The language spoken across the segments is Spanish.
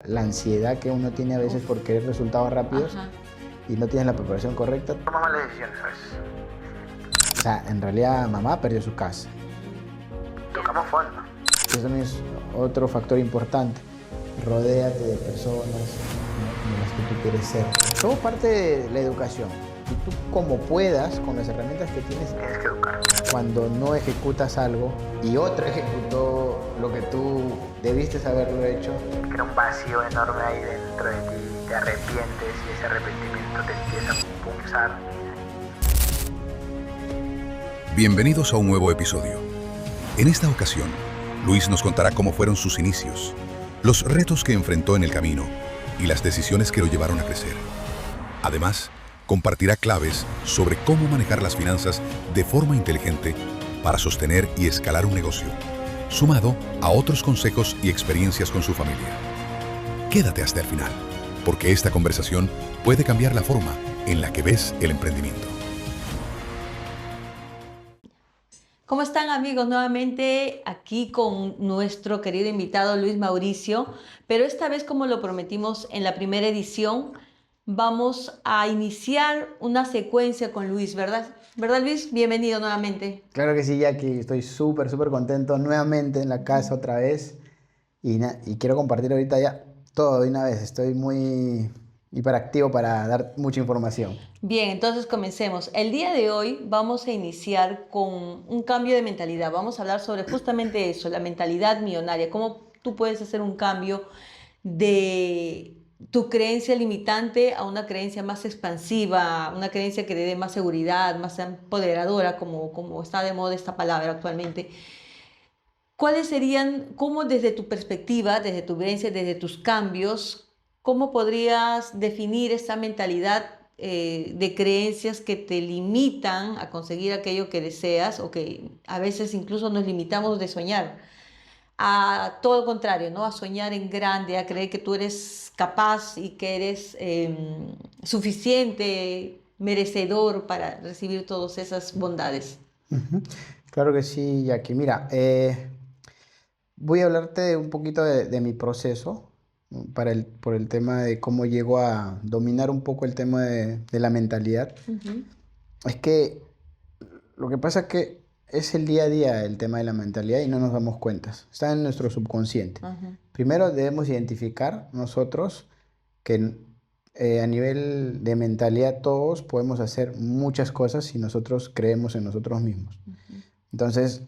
la ansiedad que uno tiene a veces por querer resultados rápidos. Ajá. Y no tienes la preparación correcta. Toma malas decisiones, ¿sabes? O sea, en realidad mamá perdió su casa. Tocamos fondo. Eso también es otro factor importante. Rodéate de personas, ¿no?, como las que tú quieres ser. Somos parte de la educación. Y tú, como puedas, con las herramientas que tienes, Tienes que educar. cuando no ejecutas algo y otro ejecutó lo que tú debiste haberlo hecho, Crea un vacío enorme ahí dentro de ti. Te arrepientes y ese arrepentimiento te empieza a pulsar. Bienvenidos a un nuevo episodio. En esta ocasión, Luis nos contará cómo fueron sus inicios, los retos que enfrentó en el camino y las decisiones que lo llevaron a crecer. Además, compartirá claves sobre cómo manejar las finanzas de forma inteligente para sostener y escalar un negocio, sumado a otros consejos y experiencias con su familia. Quédate hasta el final, porque esta conversación puede cambiar la forma en la que ves el emprendimiento. ¿Cómo están, amigos? Nuevamente aquí con nuestro querido invitado Luis Mauricio, pero esta vez, como lo prometimos en la primera edición, vamos a iniciar una secuencia con Luis, ¿verdad? ¿Verdad, Luis? Bienvenido nuevamente. claro que sí, Jackie, estoy súper contento nuevamente en la casa otra vez y quiero compartir ahorita ya todo de una vez. Estoy muy hiperactivo para dar mucha información. Bien, entonces comencemos. El día de hoy vamos a iniciar con un cambio de mentalidad. Vamos a hablar sobre justamente eso, la mentalidad millonaria, cómo tú puedes hacer un cambio de tu creencia limitante a una creencia más expansiva, una creencia que te dé más seguridad, más empoderadora, como está de moda esta palabra actualmente. ¿Cuáles serían, cómo desde tu perspectiva, desde tu creencia, desde tus cambios, cómo podrías definir esa mentalidad de creencias que te limitan a conseguir aquello que deseas o que a veces incluso nos limitamos de soñar? A todo lo contrario, ¿no? A soñar en grande, a creer que tú eres capaz y que eres suficiente, merecedor para recibir todas esas bondades. Ujú. Claro que sí, Jackie. Mira, voy a hablarte un poquito de mi proceso, ¿no?, por el tema de cómo llego a dominar un poco el tema de la mentalidad. Ujú. Es que lo que pasa es que es el día a día el tema de la mentalidad y no nos damos cuenta. Está en nuestro subconsciente. Ajá. Primero debemos identificar nosotros que a nivel de mentalidad todos podemos hacer muchas cosas si nosotros creemos en nosotros mismos. Ujú. Entonces,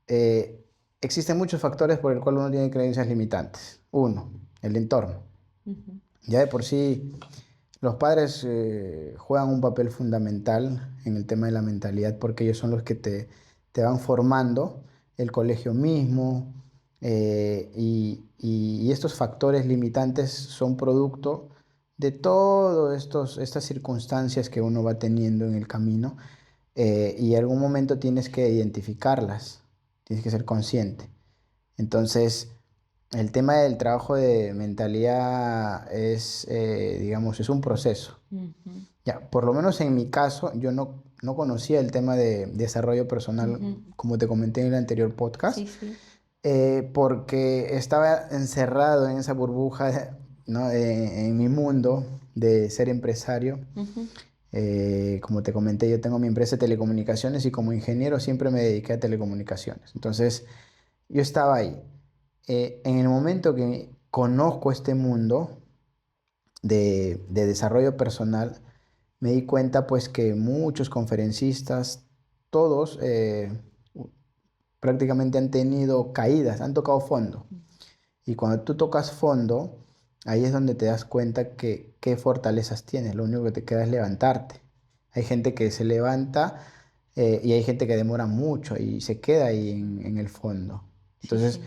eh, existen muchos factores por el cual uno tiene creencias limitantes. Uno, el entorno. Ujú. Ya de por sí, los padres juegan un papel fundamental en el tema de la mentalidad porque ellos son los que te van formando, el colegio mismo, y estos factores limitantes son producto de todas estas circunstancias que uno va teniendo en el camino, y en algún momento tienes que identificarlas, tienes que ser consciente. Entonces, el tema del trabajo de mentalidad es, digamos, es un proceso. Ujú. Ya, por lo menos en mi caso, yo no conocía el tema de desarrollo personal, Ujú. como te comenté en el anterior podcast, Sí, sí. porque estaba encerrado en esa burbuja, ¿no?, en mi mundo de ser empresario. Ujú. Como te comenté, yo tengo mi empresa de telecomunicaciones y como ingeniero siempre me dediqué a telecomunicaciones. Entonces, yo estaba ahí. En el momento que conozco este mundo de desarrollo personal, me di cuenta pues que muchos conferencistas, todos prácticamente han tenido caídas, han tocado fondo. Y cuando tú tocas fondo, ahí es donde te das cuenta que qué fortalezas tienes. Lo único que te queda es levantarte. Hay gente que se levanta, y hay gente que demora mucho y se queda ahí en el fondo. Sí, Entonces, sí.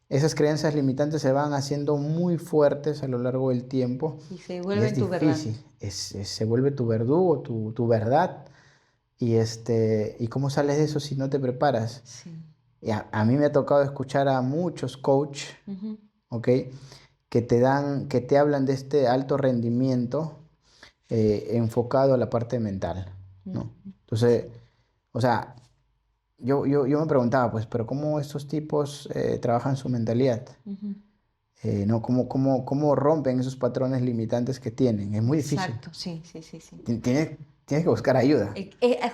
esas creencias limitantes se van haciendo muy fuertes a lo largo del tiempo Y se y es vuelven tu verdad. difícil. Se vuelve tu verdugo, tu verdad. ¿Y cómo sales de eso si no te preparas? Sí. Y a mí me ha tocado escuchar a muchos coach, Ujú. ¿ok?, que te hablan de este alto rendimiento, enfocado a la parte mental, ¿no? Ujú. Entonces, o sea, yo me preguntaba, pues, pero ¿cómo estos tipos trabajan su mentalidad? Ujú. ¿no? ¿Cómo rompen esos patrones limitantes que tienen? Es muy difícil. Exacto, sí, sí, sí, sí. Tienes que buscar ayuda.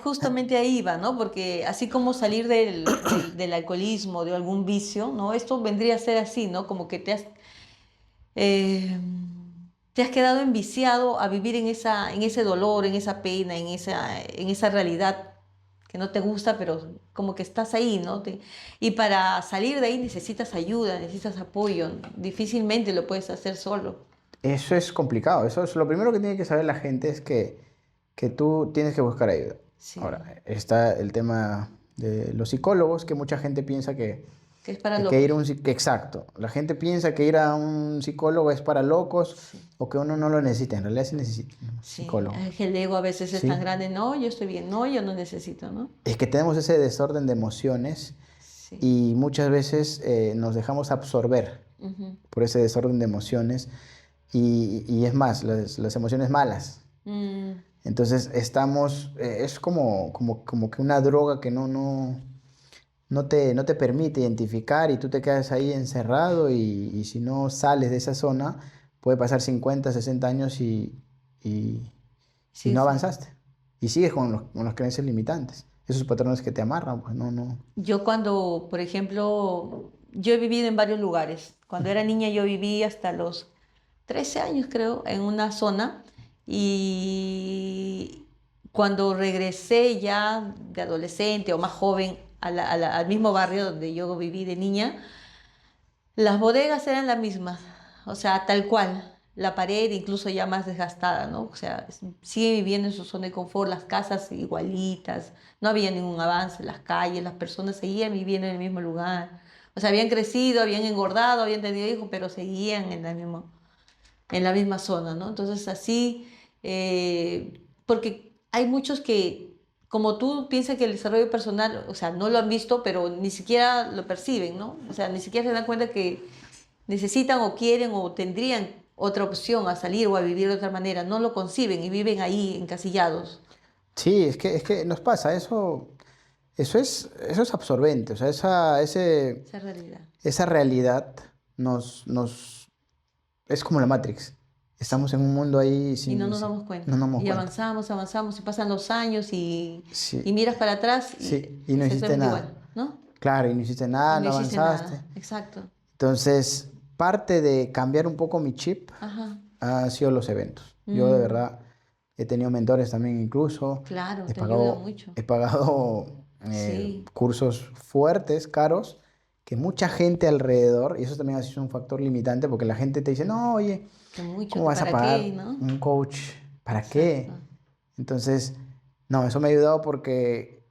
Justamente ahí va, ¿no? Porque así como salir del alcoholismo, de algún vicio, ¿no? Esto vendría a ser así, ¿no? Como que eh, te has quedado enviciado a vivir en ese dolor, en esa pena, en esa realidad que no te gusta, pero como que estás ahí, ¿no? Y para salir de ahí necesitas ayuda, necesitas apoyo. Difícilmente lo puedes hacer solo. Eso es complicado. Eso es lo primero que tiene que saber la gente es que tú tienes que buscar ayuda. Sí, Ahora, está el tema de los psicólogos, que mucha gente piensa que es para que ir a locos. exacto. La gente piensa que ir a un psicólogo es para locos Sí. o que uno no lo necesita. En realidad sí necesita un Sí, psicólogo. es que el ego a veces es tan Sí. grande, no, yo estoy bien, no, yo no necesito, ¿no? Es que tenemos ese desorden de emociones Sí. y muchas veces nos dejamos absorber Ujú. por ese desorden de emociones y es más, las emociones malas. Mm, Entonces estamos, es como que una droga que no te permite identificar y tú te quedas ahí encerrado y si no sales de esa zona, puede pasar 50 60 años y sí, no sí. avanzaste. Y sigues con las creencias limitantes. Esos patrones que te amarran, pues no. Yo cuando, por ejemplo, yo he vivido en varios lugares. Cuando era niña yo viví hasta los 13 años, creo, en una zona y cuando regresé ya de adolescente o más joven al mismo barrio donde yo viví de niña, las bodegas eran las mismas, o sea, tal cual. La pared incluso ya más desgastada, ¿no? O sea, sigue viviendo en su zona de confort, las casas igualitas, no había ningún avance en las calles, las personas seguían viviendo en el mismo lugar. O sea, habían crecido, habían engordado, habían tenido hijos, pero seguían en la misma zona, ¿no? Entonces así, porque hay muchos que, como tú, piensan que el desarrollo personal, o sea, no lo han visto, pero ni siquiera lo perciben, ¿no? O sea, ni siquiera se dan cuenta que necesitan o quieren o tendrían otra opción a salir o a vivir de otra manera, no lo conciben y viven ahí encasillados. Sí, es que nos pasa, eso es absorbente, o sea, Esa realidad. esa realidad es como la Matrix. Sí. Estamos en un mundo ahí Y no sin, nos damos no cuenta. nos damos Y cuenta. avanzamos, avanzamos, y pasan los años y Sí, miras para atrás y sí, y no hiciste exactamente nada. igual, ¿no? Claro, y no hiciste Y nada, no no hiciste avanzaste. nada. Exacto. Entonces, parte de cambiar un poco mi chip Ajá. han sido los eventos. Yo de Mm, verdad he tenido mentores también incluso. claro, He te ayuda pagado, mucho. he pagado Sí, cursos fuertes, caros, que mucha gente alrededor, y eso también ha sido un factor limitante porque la gente te dice, no, oye, que mucho, ¿cómo que vas a para qué, pagar ¿no? un coach? ¿Para Exacto. qué? Entonces, no, eso me ha ayudado porque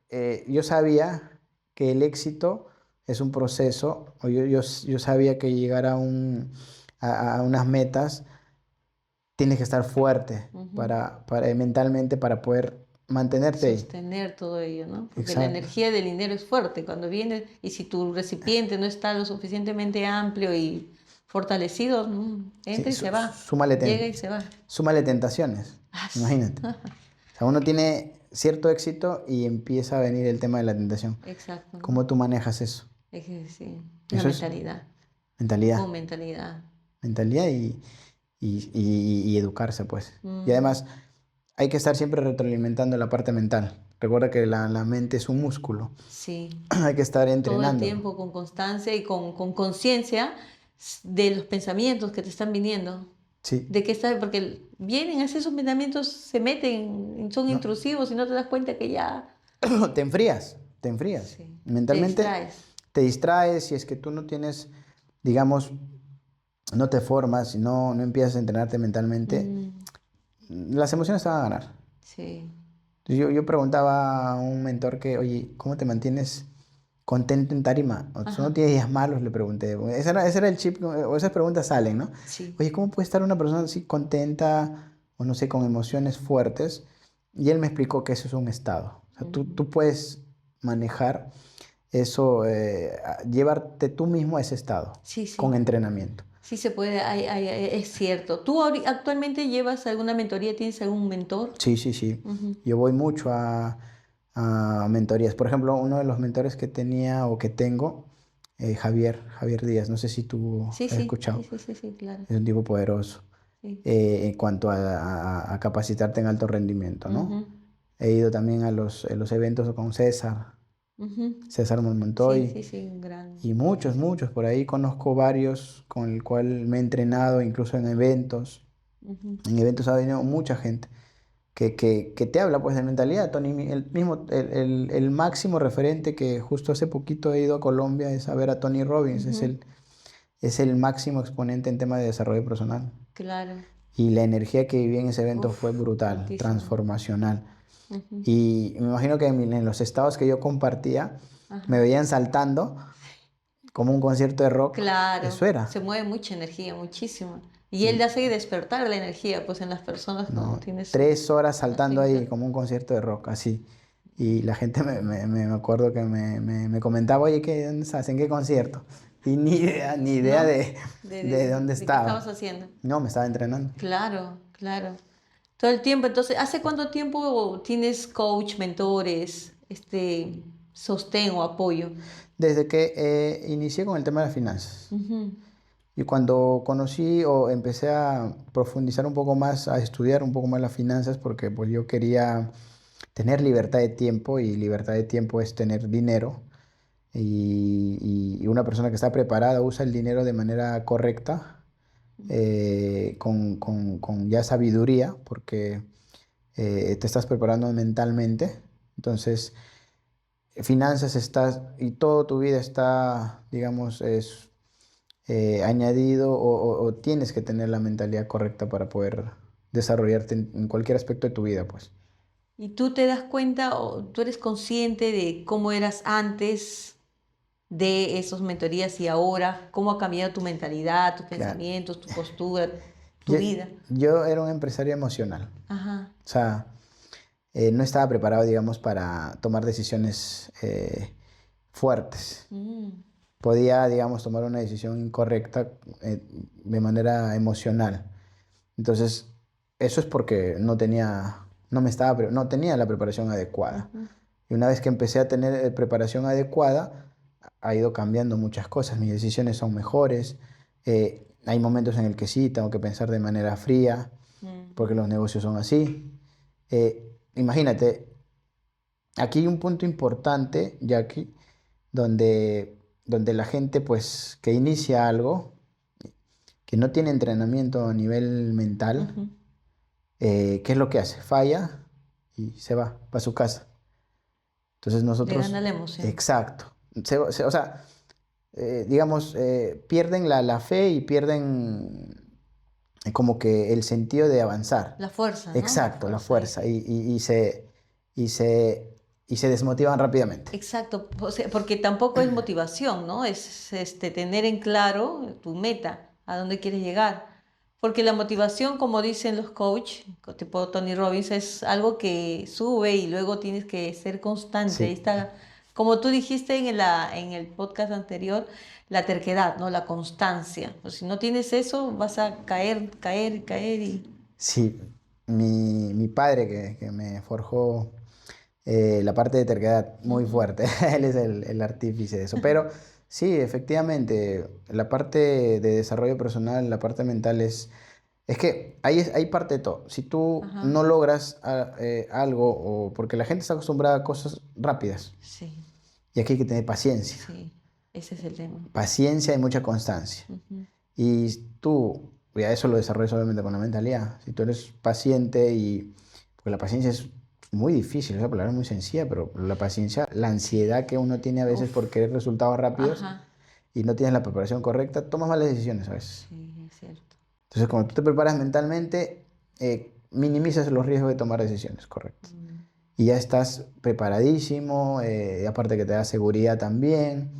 yo sabía que el éxito es un proceso, o yo sabía que llegar a unas metas tienes que estar fuerte Ujú. mentalmente para poder mantenerte ahí. Sostener todo ello, ¿no? Porque la Exacto. energía del dinero es fuerte cuando viene y si tu recipiente no está lo suficientemente amplio y fortalecido, Sí, entra y se va, llega y se va. súmale tentaciones, Ah, imagínate. O sea, uno tiene cierto éxito y empieza a venir el tema de la tentación. exacto, ¿no? ¿Cómo tú manejas eso? Es que sí, la Eso es mentalidad, mentalidad. con mentalidad. Mentalidad y educarse, pues. Y Mm, además hay que estar siempre retroalimentando la parte mental. Recuerda que la mente es un músculo. sí, Hay que estar todo el entrenándolo. tiempo con constancia y con conciencia de los pensamientos que te están viniendo. Sí. De qué está, porque vienen así esos pensamientos, se meten, son No. intrusivos y no te das cuenta que ya, Te enfrías, te enfrías. sí, te Mentalmente distraes. te distraes si es que tú no tienes, digamos, no te formas y no empiezas a entrenarte mentalmente, Mm, las emociones te van a ganar. sí, Entonces, yo preguntaba a un mentor que, oye, ¿cómo te mantienes contento en tarima? O sea, ¿no ajá, tienes días malos? Le pregunté. Ese era el chip, o esas preguntas salen, ¿no? sí. Oye, ¿cómo puede estar una persona así contenta o no sé, con emociones fuertes? Y él me explicó que eso es un estado. O sea, tú, Ujú. tú puedes manejar eso, llevarte tú mismo a ese estado Sí, con sí, entrenamiento. sí se puede, es cierto. ¿Tú actualmente llevas alguna mentoría? ¿Tienes algún mentor? Sí, sí, sí. Ujú. Yo voy mucho a mentorías. Por ejemplo, uno de los mentores que tenía o que tengo Javier Díaz, no sé si tú Sí, has sí, escuchado, sí, sí, sí, sí, claro. es un tipo poderoso Sí. en cuanto a capacitarte en alto rendimiento, ¿no? Ujú, He ido también a los eventos con ujú. César Sí, sí, Montoy, sí, un gran. y muchos, por ahí conozco varios con el cual me he entrenado, incluso Ujú, en eventos ha venido mucha gente que te habla pues de mentalidad, Tony, el mismo, el máximo referente que justo hace poquito he ido a Colombia es a ver a Tony Robbins, ujú, es el máximo exponente en tema de desarrollo personal. claro. Y la energía que viví en ese evento fue Uf, brutal, fuertísimo. transformacional. Ujú, Y me imagino que en los estados que yo compartía, me ajá. veían saltando como un concierto de rock. Claro, Eso se era, mueve mucha energía, muchísima. Y él y hace despertar la energía, pues en las personas cuando no, tienes su 3 horas saltando ahí afecta. como un concierto de rock, así. Y la gente me acuerdo que me comentaba, oye, ¿dónde estás? ¿En qué concierto? Y ni idea ¿No? de dónde De qué estabas estaba. haciendo. No, me estaba entrenando. Claro, claro. Todo el tiempo. Entonces, ¿hace cuánto tiempo tienes coach, mentores, sostén o apoyo? Desde que inicié con el tema de las finanzas. Ujú, Y cuando conocí o empecé a profundizar un poco más, a estudiar un poco más las finanzas, porque pues yo quería tener libertad de tiempo y libertad de tiempo es tener dinero. Y una persona que está preparada usa el dinero de manera correcta, con ya sabiduría, porque te estás preparando mentalmente. Entonces, finanzas estás y toda tu vida está, digamos, es añadido o tienes que tener la mentalidad correcta para poder desarrollarte en cualquier aspecto de tu vida, pues. ¿y tú te das cuenta o tú eres consciente de cómo eras antes de esos mentorías y ahora? ¿Cómo ha cambiado tu mentalidad, tus Claro. pensamientos, tu postura, tu Yo, vida? yo era un empresario emocional. Ajá. O sea, no estaba preparado, digamos, para tomar decisiones fuertes. Mm, Podía, digamos, tomar una decisión incorrecta de manera emocional. Entonces, eso es porque no tenía la preparación adecuada. ujú. Y una vez que empecé a tener preparación adecuada, ha ido cambiando muchas cosas. Mis decisiones son mejores. Hay momentos en el que sí, tengo que pensar de manera fría, porque Ujú. los negocios son así. Imagínate, aquí hay un punto importante, Jackie, donde la gente, pues, que inicia algo, que no tiene entrenamiento a nivel mental, Ujú. ¿qué es lo que hace? Falla y se va a su casa. Entonces Le gana nosotros, la emoción, exacto, o sea, digamos, pierden la fe y pierden como que el sentido de avanzar. la fuerza, ¿no? La Exacto, la fuerza ahí. fuerza y se desmotivan rápidamente. Exacto, o sea, porque tampoco es motivación, ¿no? Es tener en claro tu meta, a dónde quieres llegar. Porque la motivación, como dicen los coach, tipo Tony Robbins, es algo que sube y luego tienes que ser constante. Ahí Sí, está, como tú dijiste en el podcast anterior, la terquedad, ¿no? La constancia. Pues si no tienes eso, vas a caer, caer, caer y... sí. Mi padre que me forjó la parte de terquedad muy Ujú. fuerte. Él es el artífice de eso. Pero sí, efectivamente, la parte de desarrollo personal, la parte mental es que hay parte de todo. Si tú Ajá, no logras algo, o porque la gente está acostumbrada a cosas rápidas, sí, y aquí hay que tener paciencia. sí, ese es el tema. Paciencia y mucha constancia. Ujú. Y tú, ya eso lo desarrollas obviamente con la mentalidad. Si tú eres paciente porque la paciencia es muy difícil, esa palabra es muy sencilla, pero la paciencia, la Sí. ansiedad que uno tiene a veces por Uf, querer resultados rápidos ajá, y no tienes la preparación correcta, tomas malas decisiones a veces. sí, es cierto. Entonces, cuando tú te preparas mentalmente, minimizas los riesgos de tomar decisiones correctas. Mm. Y ya estás preparadísimo, y aparte que te da seguridad también,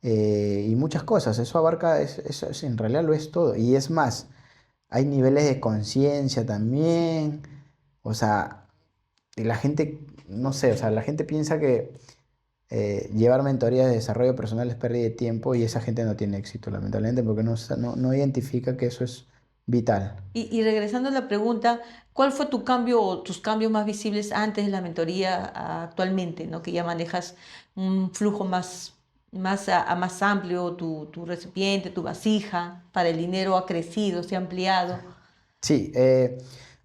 y muchas cosas. Eso abarca, en realidad lo es todo. Y es más, hay niveles de conciencia Sí. también. O sea, y la gente, no sé, o sea, la gente piensa que llevar mentoría de desarrollo personal es pérdida de tiempo y esa gente no tiene éxito, lamentablemente, porque no identifica que eso es vital. Y regresando a la pregunta, ¿cuál fue tu cambio o tus cambios más visibles antes de la mentoría actualmente, ¿no? Que ya manejas un flujo más más amplio tu recipiente, tu vasija, para el dinero ha crecido, se ha ampliado. Sí,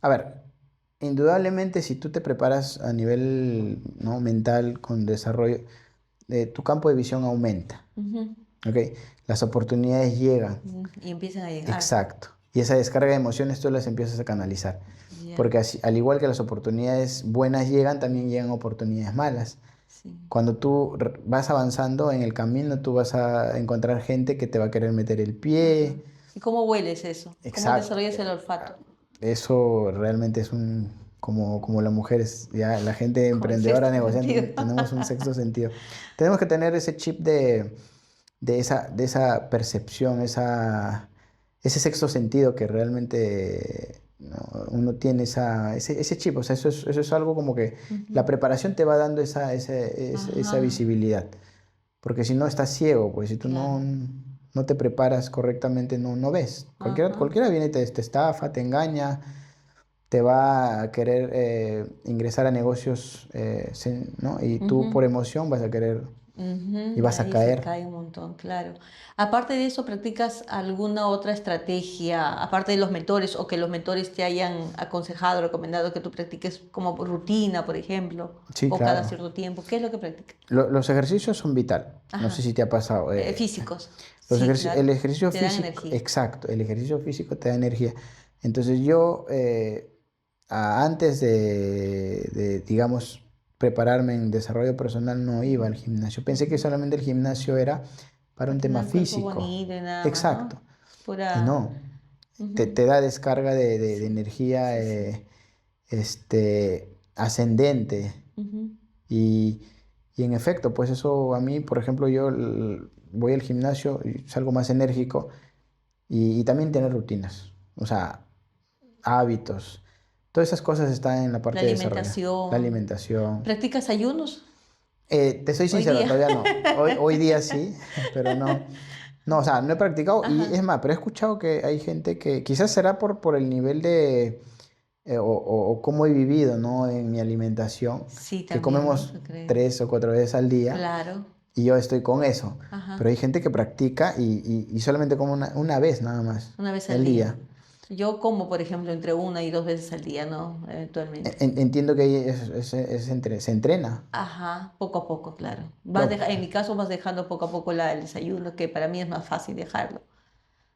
a ver, indudablemente si tú te preparas a nivel, ¿no?, mental con desarrollo, tu campo de visión aumenta, Ujú. ¿ok? Las oportunidades llegan, Y empiezan a llegar. exacto. Y esa descarga de emociones tú las empiezas a canalizar. Ya, Porque al igual que las oportunidades buenas llegan, también llegan oportunidades malas. sí. Cuando tú vas avanzando en el camino, tú vas a encontrar gente que te va a querer meter el pie. ¿Y cómo hueles eso? ¿Cómo Exacto. desarrollas el olfato? Eso realmente es como las mujeres, ya la gente Con el emprendedora sexto negociando, sentido. tenemos un sexto sentido. Tenemos que tener ese chip de esa percepción, ese sexto sentido que realmente, ¿no?, uno tiene ese chip. O sea, eso es algo como que la Ujú. preparación te va dando esa Ajá, visibilidad. Porque si no, estás ciego, pues si tú no, claro. no te preparas correctamente, no ves. Cualquiera, Ajá. cualquiera viene y te estafa, te engaña, te va a querer ingresar a negocios, ¿no? Y tú Ujú. por emoción vas a querer y Ujú. vas a Ahí se caer. cae un montón, claro. Aparte de eso, ¿practicas alguna otra estrategia, aparte de los mentores o que los mentores te hayan aconsejado, recomendado que tú practiques como rutina, por ejemplo, Sí, o cada claro. cierto tiempo? ¿Qué es lo que practicas? Los ejercicios son vital. No sé Ajá. si te ha pasado. Físicos. Los Sí, el claro. ejercicio Te dan físico, energía. exacto, el ejercicio físico te da energía. Entonces yo, antes digamos, prepararme en desarrollo personal, no iba Ujú, al gimnasio. Pensé que ujú. solamente el gimnasio era para Para un tener tema el cuerpo físico. bonito y nada más, ¿no? Exacto. Y Pura. no, te, Ujú. te da descarga de Sí, energía, sí, sí. ascendente. Ujú. Y, y en efecto, pues eso a mí, por ejemplo, yo voy al gimnasio y salgo más enérgico y también tener rutinas, o sea, hábitos. Todas esas cosas están en la La parte de desarrollo. La alimentación. alimentación. ¿Practicas ayunos Te soy hoy sincero, día? todavía no. Hoy día sí, pero no. No, o sea, no he practicado y Ajá. es más, pero he escuchado que hay gente que quizás será por el nivel o cómo he vivido, ¿no?, en mi alimentación, Sí, que también, ¿no? comemos Yo creo. 3 o 4 veces al día Claro. y yo estoy con eso. Ajá. Pero hay gente que practica y solamente come una vez nada más Una vez al al día. día. Yo como, por ejemplo, entre 1 y 2 veces al día, ¿no? Eventualmente. Entiendo que ahí se entrena. Ajá, poco a poco, claro. Claro. En mi caso vas dejando poco a poco el desayuno, que para mí es más fácil dejarlo.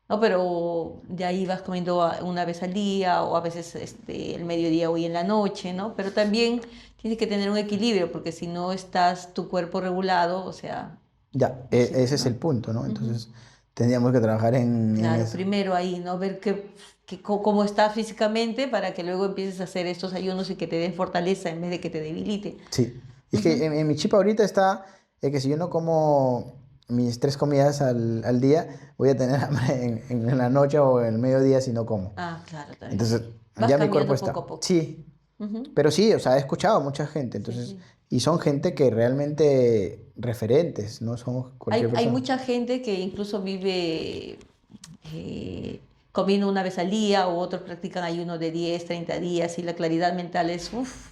¿No? Pero de ahí vas comiendo una vez al día o a veces el mediodía o y en la noche, ¿no? Pero también tienes que tener un equilibrio porque si no estás tu cuerpo regulado, o sea, Ya, imposible, ese es el ¿no? punto, ¿no? Ujú. Entonces tendríamos que trabajar en Claro, eso. primero ahí, ¿no? Ver cómo está físicamente para que luego empieces a hacer estos ayunos y que te den fortaleza en vez de que te debilite. Sí. Y es que Ujú. en mi chip ahorita está que si yo no como mis 3 comidas al día, voy a tener hambre en la noche o en el mediodía si no como. Ah, claro, también. Entonces, Vas ya mi cuerpo cambiando poco está. a poco. Sí, Ujú. pero sí, o sea, he escuchado a mucha gente, Sí, entonces, sí. y son gente que realmente referentes, no son cualquier Hay persona. mucha gente que incluso vive comiendo una vez al día, o otros practican ayuno de 10, 30 días y la claridad mental es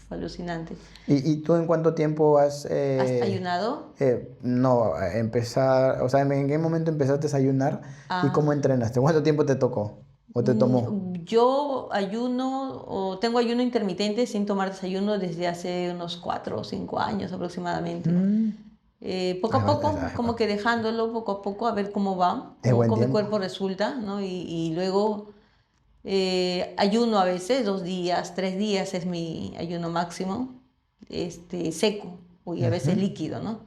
alucinante. ¿Y tú en cuánto tiempo has, ¿Has ayunado? no, empezar, o sea, en qué momento empezaste a ayunar y cómo Ah, entrenaste? ¿Cuánto tiempo te tocó o te tomó? yo ayuno o tengo ayuno intermitente sin tomar desayuno desde hace unos 4 o 5 años aproximadamente. Mm, Poco a poco, como que dejándolo poco a poco, a ver cómo va, es cómo buen con mi tiempo. cuerpo resulta, ¿no? Y luego ayuno a veces, 2 días, 3 días es mi ayuno máximo, seco, y a veces Ujú. líquido, ¿no?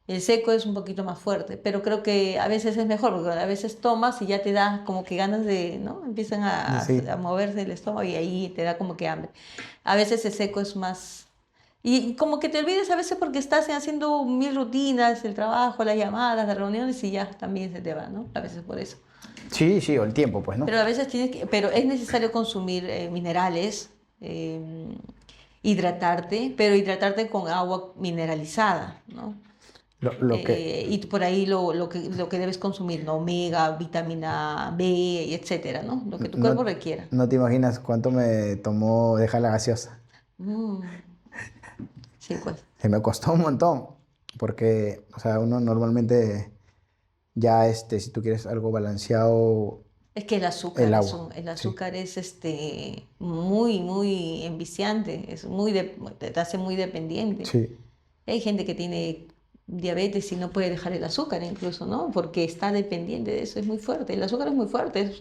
El seco es un poquito más fuerte, pero creo que a veces es mejor, porque a veces tomas y ya te da como que ganas de, ¿no? Empiezan a Sí. moverse el estómago y ahí te da como que hambre. A veces el seco es más. Y como que te olvides a veces porque estás haciendo mil rutinas, el trabajo, las llamadas, las reuniones y ya también se te va, ¿no? A veces por eso. Sí, sí, o el tiempo, pues, ¿no? Pero a veces pero es necesario consumir minerales, hidratarte, pero hidratarte con agua mineralizada, ¿no? Lo que Y por ahí lo que debes consumir, ¿no? Omega, vitamina B, y etcétera, ¿no? Lo que tu cuerpo no, requiera. no te imaginas cuánto me tomó dejar la gaseosa. Mm, sí, pues. Se me costó un montón. Porque, o sea, uno normalmente ya, si tú quieres algo balanceado, Es que el el agua, sí. azúcar es muy, muy enviciante, te hace muy dependiente. Sí, Hay gente que tiene diabetes y no puede dejar el azúcar incluso, ¿no? Porque está dependiente de eso, es muy fuerte. El azúcar es muy fuerte.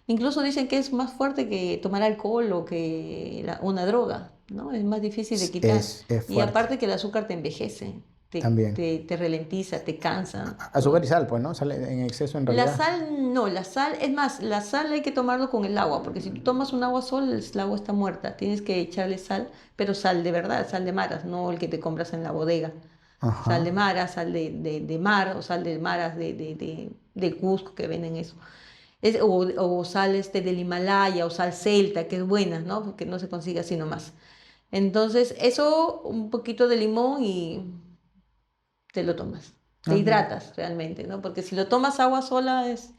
Incluso dicen que es más fuerte que tomar alcohol o que una droga, ¿no? Es más difícil de quitar. es Y fuerte aparte que el azúcar te envejece, también. te ralentiza, te cansa. Azúcar y sal, pues, ¿no? Sal en exceso en La realidad. sal, no, la sal, es más, la sal hay que tomarlo con el agua, porque si tú tomas un agua sola, el agua está muerta. Tienes que echarle sal, pero sal de verdad, sal de maras, no el que te compras en la bodega. Sal de Ajá. maras, sal de mar, o sal de maras de Cusco, que venden eso. O sal del Himalaya, o sal celta, que es buena, ¿no? Porque no se consigue así nomás. Entonces, eso, un poquito de limón y te lo tomas. Te Ah, mira. hidratas realmente, ¿no? Porque si lo tomas agua sola es...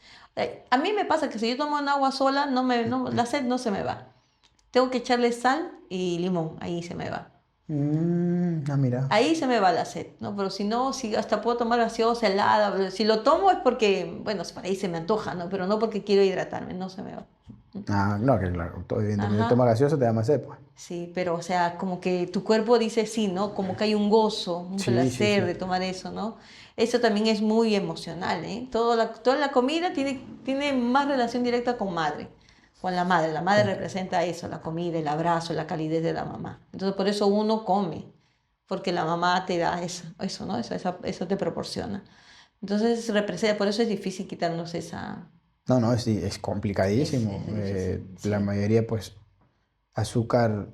A mí me pasa que si yo tomo un agua sola, la sed no se me va. Tengo que echarle sal y limón, ahí se me va. Mira. Ahí se me va la sed, ¿no? Pero si no, si hasta puedo tomar gaseosa helada, pero si lo tomo es porque, bueno, por ahí se me antoja, ¿no? Pero no porque quiero hidratarme, no se me va. Ah, no, que claro, todo evidentemente Ajá. toma gaseoso te da más sed, pues. Sí, pero o sea, como que tu cuerpo dice sí, ¿no? Como que hay un gozo, un Sí, sí, placer sí. de tomar eso, ¿no? Eso también es muy emocional, ¿eh? Toda la comida tiene más relación directa con madre, con la madre. La madre Ok. representa eso, la comida, el abrazo, la calidez de la mamá. Entonces por eso uno come, porque la mamá te da eso, ¿no? Eso te proporciona. Entonces representa, por eso es difícil quitarnos esa... No, no, es complicadísimo. Es difícil, La sí. mayoría, pues, azúcar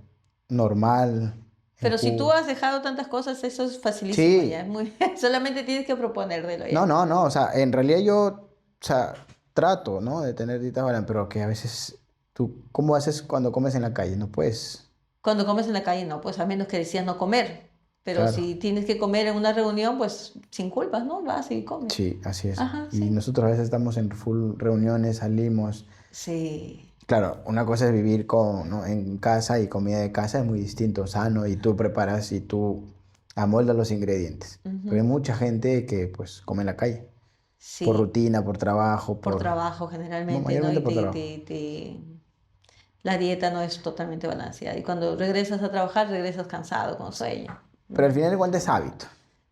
normal en Pero si tú jugo. has dejado tantas cosas, eso es facilísimo ya, Sí, es muy, solamente tienes que proponértelo no, ya. no, no, o sea, en realidad yo, o sea, trato, ¿no? De tener dietas balanceadas, pero que a veces tú, ¿cómo haces cuando comes en la calle? No puedes, Cuando comes en la calle, no, pues a menos que decías no comer. Pero claro, si tienes que comer en una reunión, pues sin culpas, ¿no? Vas y comes. sí, así es. Ajá, Y sí. nosotros a veces estamos en full reuniones, salimos. Sí. Claro, una cosa es vivir ¿no? en casa y comida de casa es muy distinto, sano, y tú preparas y tú amoldas los ingredientes. Pero hay Ujú. mucha gente que pues come en la calle, por Sí, rutina, por trabajo, por trabajo no, generalmente, ¿no? mayormente por trabajo. La dieta no es totalmente balanceada. Y cuando regresas a trabajar, regresas cansado, con sueño. Pero al final de cuentas es hábito,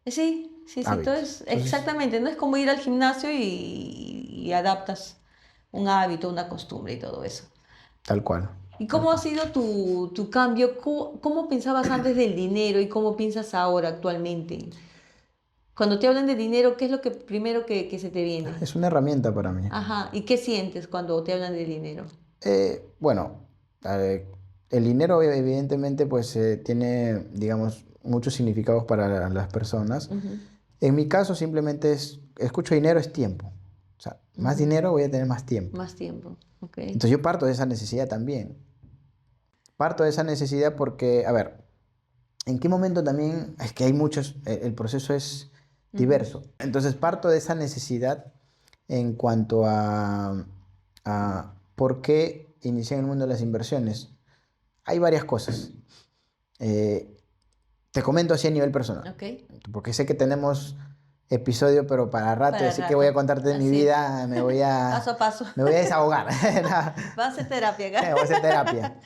Sí, sí, sí, todo hábito. es Entonces, exactamente, no es como ir al gimnasio y adaptas un hábito, una costumbre y todo eso. tal cual, ¿Y tal cómo ha cual. sido tu cambio? ¿Cómo pensabas antes del dinero y cómo piensas ahora actualmente? Cuando te hablan de dinero, ¿qué es lo que primero que se te viene? Es una herramienta para mí. Ajá, ¿y qué sientes cuando te hablan de dinero? Bueno, el dinero evidentemente pues tiene, digamos, muchos significados para las personas. Ujú, En mi caso simplemente escucho dinero es tiempo. O sea, más ujú. dinero voy a tener más tiempo. Más tiempo, ok. Entonces yo parto de esa necesidad también. Parto de esa necesidad porque, a ver, ¿en qué momento también? Es que hay muchos, el proceso es Ujú, diverso. Entonces parto de esa necesidad en cuanto a por qué inicié en el mundo de las inversiones. Hay varias cosas. Eh, Te comento así a nivel personal, ok, porque sé que tenemos episodio, pero para rato, y para así que voy a rato, contarte de mi así es. vida, Paso a paso. me voy a desahogar. Nada, Va a hacer terapia acá. voy a hacer terapia.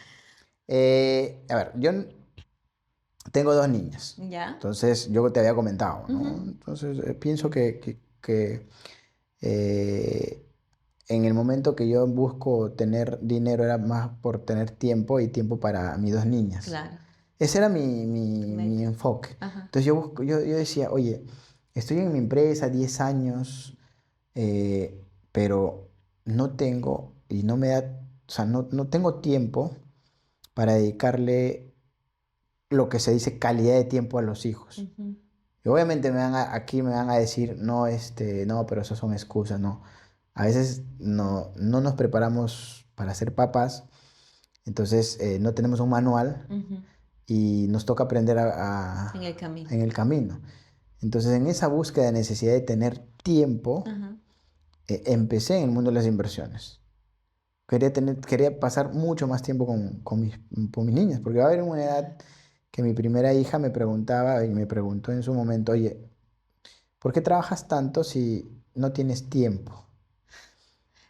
A ver, yo tengo dos niñas, Ya. entonces yo te había comentado, ¿no? Ujú, Entonces pienso que, eh, en el momento que yo busco tener dinero era más por tener tiempo y tiempo para mis dos niñas. claro, Ese era tu mi meta. enfoque. Ajá. Entonces yo decía, oye, estoy en mi empresa 10 años, pero no tengo y no me da, o sea, no tengo tiempo para dedicarle lo que se dice calidad de tiempo a los hijos. Ujú, Y obviamente aquí me van a decir, no, no, pero eso son excusas, no. A veces no nos preparamos para ser papás, entonces no tenemos un manual ujú. y nos toca aprender En el camino. en el camino. Entonces, en esa búsqueda de necesidad de tener tiempo, Ajá. empecé en el mundo de las inversiones. Quería pasar mucho más tiempo con mis niñas, porque va a haber una edad que mi primera hija me preguntaba y me preguntó en su momento, oye, ¿por qué trabajas tanto si no tienes tiempo?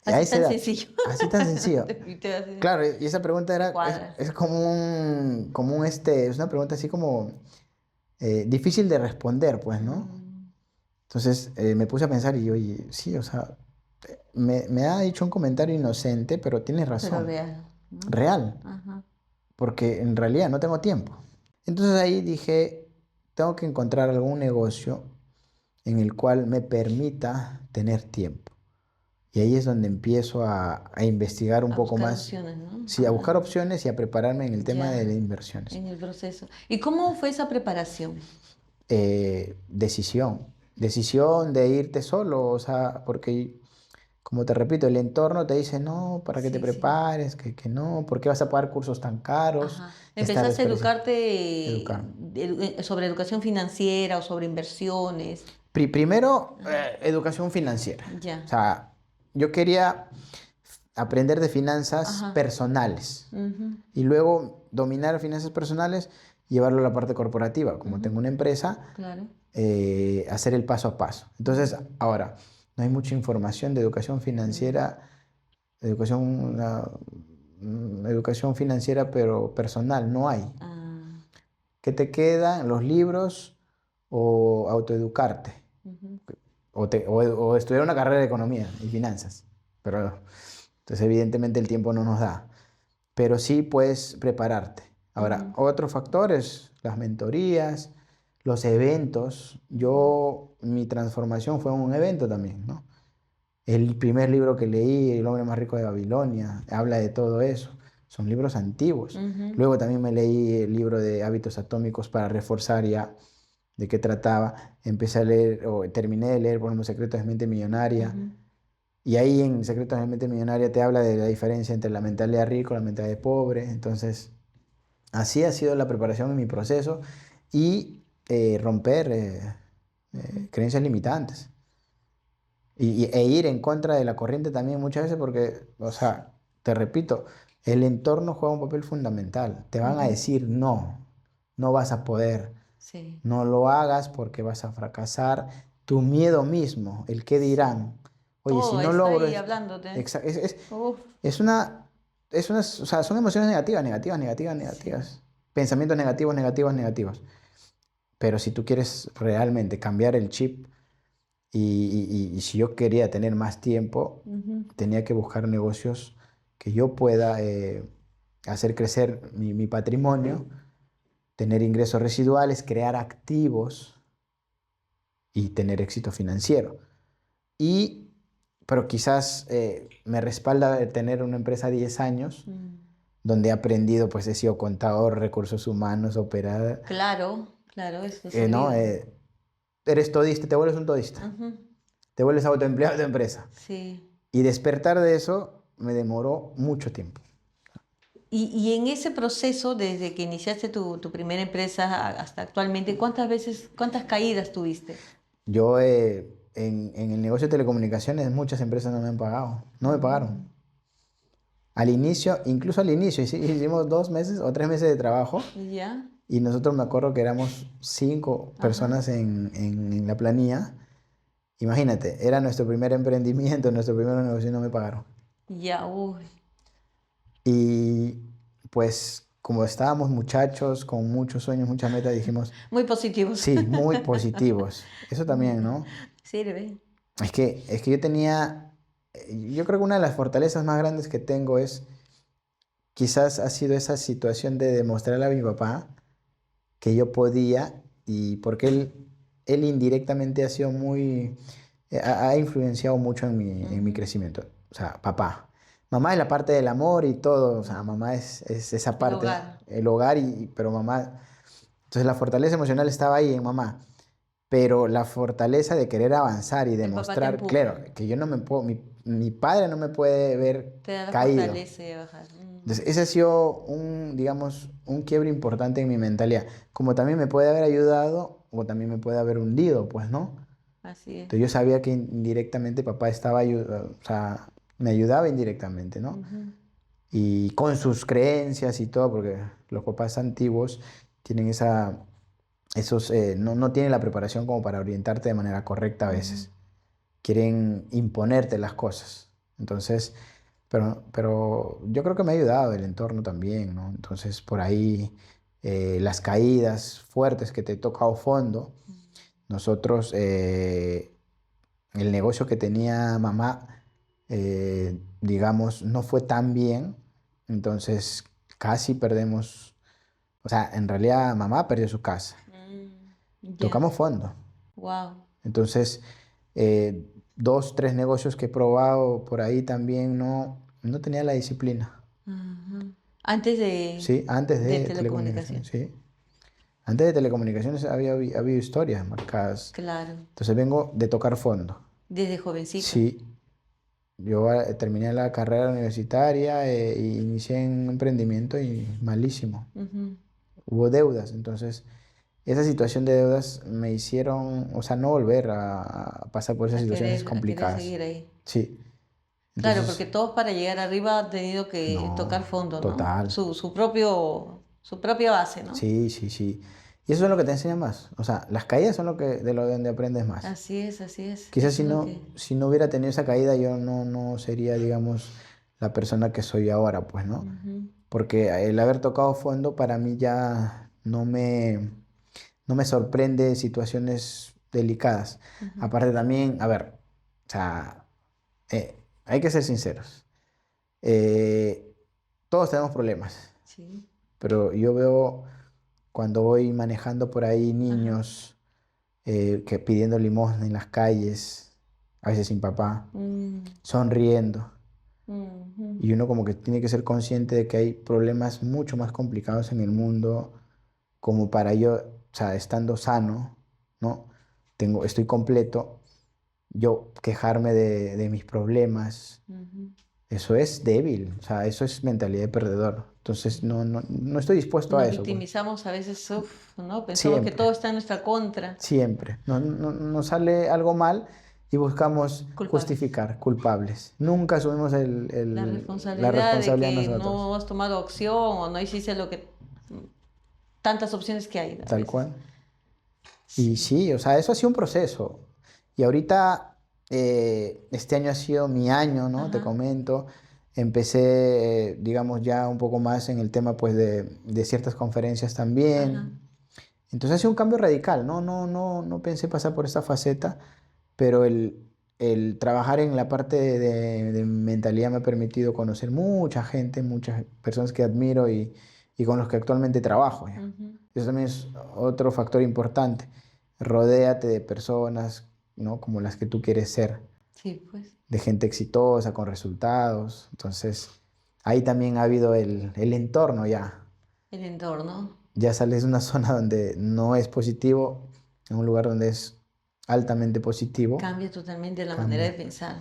Y a Así esa tan edad, sencillo. así tan sencillo. Te hace- Claro, y esa pregunta te era, cuadras. es es una pregunta así como difícil de responder, pues, ¿no? Mm, Entonces me puse a pensar y oye, sí, o sea, me ha dicho un comentario inocente, pero tienes pero razón, real, ¿no? real, Ajá. porque en realidad no tengo tiempo. Entonces ahí dije, tengo que encontrar algún negocio en el cual me permita tener tiempo. Y ahí es donde empiezo a investigar un A poco buscar más, opciones, ¿no? sí, a buscar Ah, opciones y a prepararme en el tema de las ya, inversiones. en el proceso. ¿Y cómo fue esa preparación? Decisión de irte solo, o sea, porque como te repito, el entorno te dice, no, para que te Sí, sí. prepares, que no, ¿por qué vas a pagar cursos tan caros? Ajá. Estar ¿Empezaste a desperdiciando. educarte Educar. sobre educación financiera o sobre inversiones? Primero, Ajá. educación financiera. O Ya. sea, yo quería aprender de finanzas Ajá. personales Ujú, y luego dominar finanzas personales y llevarlo a la parte corporativa. Como ujú, tengo una empresa, claro. hacer el paso a paso. Entonces, ahora, no hay mucha información de educación Mm, financiera, educación financiera, pero personal, no hay. ah, ¿Qué te quedan? Los libros o autoeducarte, ujú, o estudiar una carrera de economía y finanzas. Pero entonces evidentemente el tiempo no nos da. Pero sí puedes prepararte. Ahora, ujú, otros factores, las mentorías, los eventos. ujú. Mi transformación fue un evento también, ¿no? El primer libro que leí, El hombre más rico de Babilonia, habla de todo eso. Son libros antiguos. Ujú, Luego también me leí el libro de Hábitos Atómicos para reforzar ya de qué trataba. Empecé a leer, o terminé de leer, por ejemplo, Secretos de Mente Millonaria. ujú. Y ahí en Secretos de Mente Millonaria te habla de la diferencia entre la mentalidad rico y la mentalidad pobre. Entonces, así ha sido la preparación en mi proceso y romper Ujú. creencias limitantes. E ir en contra de la corriente también muchas veces porque, o Sí. sea, te repito, el entorno juega un papel fundamental. Te van a Ujú. decir no, no vas a poder, Sí. no lo hagas porque vas a fracasar. Tu miedo mismo, el qué Sí. dirán. Oye, si Todo no está logro ahí esto, hablándote. Uf, es una, o sea, son emociones negativas, negativas, negativas, sí. negativas. Pensamientos negativos, negativos, negativos. Pero si tú quieres realmente cambiar el chip y si yo quería tener más tiempo, Ujú. tenía que buscar negocios que yo pueda hacer crecer mi patrimonio, tener ingresos residuales, crear activos y tener éxito financiero. Y, pero quizás me respalda el tener una empresa 10 años, Mm. donde he aprendido, pues he sido contador, recursos humanos, operador, Claro, claro, eso se ¿no? olvida. Eres todista, te vuelves un todista, Ujú. te vuelves autoempleado de tu empresa. Sí. Y despertar de eso me demoró mucho tiempo. Y en ese proceso, desde que iniciaste tu primera empresa hasta actualmente, cuántas caídas tuviste? Yo en el negocio de telecomunicaciones muchas empresas no me han pagado, no me pagaron. Mm, Al inicio, incluso al inicio, hicimos 2 meses o 3 meses de trabajo ¿ya? y nosotros me acuerdo que éramos 5 personas Ajá. en la planilla. Imagínate, era nuestro primer emprendimiento, nuestro primer negocio y no me pagaron. Ya, uy. Y pues como estábamos muchachos con muchos sueños, muchas metas, dijimos, Muy positivos. sí, muy positivos. Eso también, ¿no? Sirve. Es que yo tenía, yo creo que una de las fortalezas más grandes que tengo es, quizás ha sido esa situación de demostrarle a mi papá que yo podía y porque él indirectamente ha sido muy, ha influenciado mucho en mi Ujú. crecimiento. O sea, papá. Mamá es la parte del amor y todo, o sea, mamá es esa El parte, hogar. el hogar, pero mamá, entonces la fortaleza emocional estaba ahí en mamá. Pero la fortaleza de querer avanzar y El papá te demostrar, empuja. claro, que yo no me puedo, mi padre no me puede ver Te da la caído. fortaleza de bajar. Entonces, ese ha sido digamos, un quiebre importante en mi mentalidad. Como también me puede haber ayudado o también me puede haber hundido, pues, ¿no? Así es. Entonces yo sabía que indirectamente papá estaba, o sea, me ayudaba indirectamente, ¿no? Ujú. Y con sus creencias y todo, porque los papás antiguos tienen esos no tienen la preparación como para orientarte de manera correcta a veces. Quieren imponerte las cosas. Entonces, pero yo creo que me ha ayudado el entorno también, ¿no? Entonces, por ahí las caídas fuertes que te he tocado fondo, nosotros, el negocio que tenía mamá, digamos, no fue tan bien, entonces casi perdemos, o sea, en realidad mamá perdió su casa, Ya. tocamos fondo. Wow. Entonces, dos, tres negocios que he probado por ahí también no tenía la disciplina. Antes de, Sí, antes de de telecomunicaciones, telecomunicación. sí. Antes de telecomunicaciones había habido historias marcadas. Claro. Entonces vengo de tocar fondo. Desde jovencito. Sí, yo terminé la carrera universitaria e inicié en un emprendimiento y malísimo. Ujú. Hubo deudas, entonces esa situación de deudas me hicieron, o sea, no volver a pasar por esas situaciones A querer complicadas. seguir ahí. Sí, Claro, porque entonces, todos para llegar arriba han tenido que no, tocar fondo, ¿no? total. Su propia base, ¿no? Sí, sí, sí. Y eso es lo que te enseña más. O sea, las caídas son lo que, de lo donde aprendes más. Así es, así es. Quizás Eso es lo que... si no hubiera tenido esa caída, yo no sería, digamos, la persona que soy ahora, pues, ¿no? Ujú. Porque el haber tocado fondo para mí ya no me sorprende situaciones delicadas. Aparte también, a ver, o sea, hay que ser sinceros. Eh, todos tenemos problemas, Sí. pero yo veo cuando voy manejando por ahí Ajá. niños que pidiendo limosna en las calles, a veces sin papá, Mm, sonriendo. ujú. Y uno como que tiene que ser consciente de que hay problemas mucho más complicados en el mundo como para yo, o sea, estando sano, ¿no? Estoy completo, yo quejarme de mis problemas, Ujú. eso es débil, o sea, eso es mentalidad de perdedor. Entonces no estoy dispuesto a Nos eso, pues. victimizamos a veces, uf, ¿no? Pensamos que Siempre, todo está en nuestra contra. siempre. Nos sale algo mal y buscamos Culpables. justificar, culpables. Nunca asumimos La la responsabilidad de responsabilidad que nosotros, no has tomado acción o no hiciste lo que... Tantas opciones que hay a tal veces. cual. Y Sí. sí, o sea, eso ha sido un proceso. Y ahorita, este año ha sido mi año, ¿no? Te Ajá. comento. Empecé, digamos, ya un poco más en el tema, pues, de ciertas conferencias Ajá. también. Entonces ha sido un cambio radical, ¿no? No pensé pasar por esta faceta, pero el trabajar en la parte de mentalidad me ha permitido conocer mucha gente, muchas personas que admiro y con los que actualmente trabajo, ¿ya? Ujú. Eso también es otro factor importante. Rodéate de personas, ¿no? Como las que tú quieres ser, Sí, pues. de gente exitosa, con resultados. Entonces, ahí también ha habido el entorno ya. El entorno Ya sales de una zona donde no es positivo, en un lugar donde es altamente positivo, cambia totalmente la manera de cambia. pensar.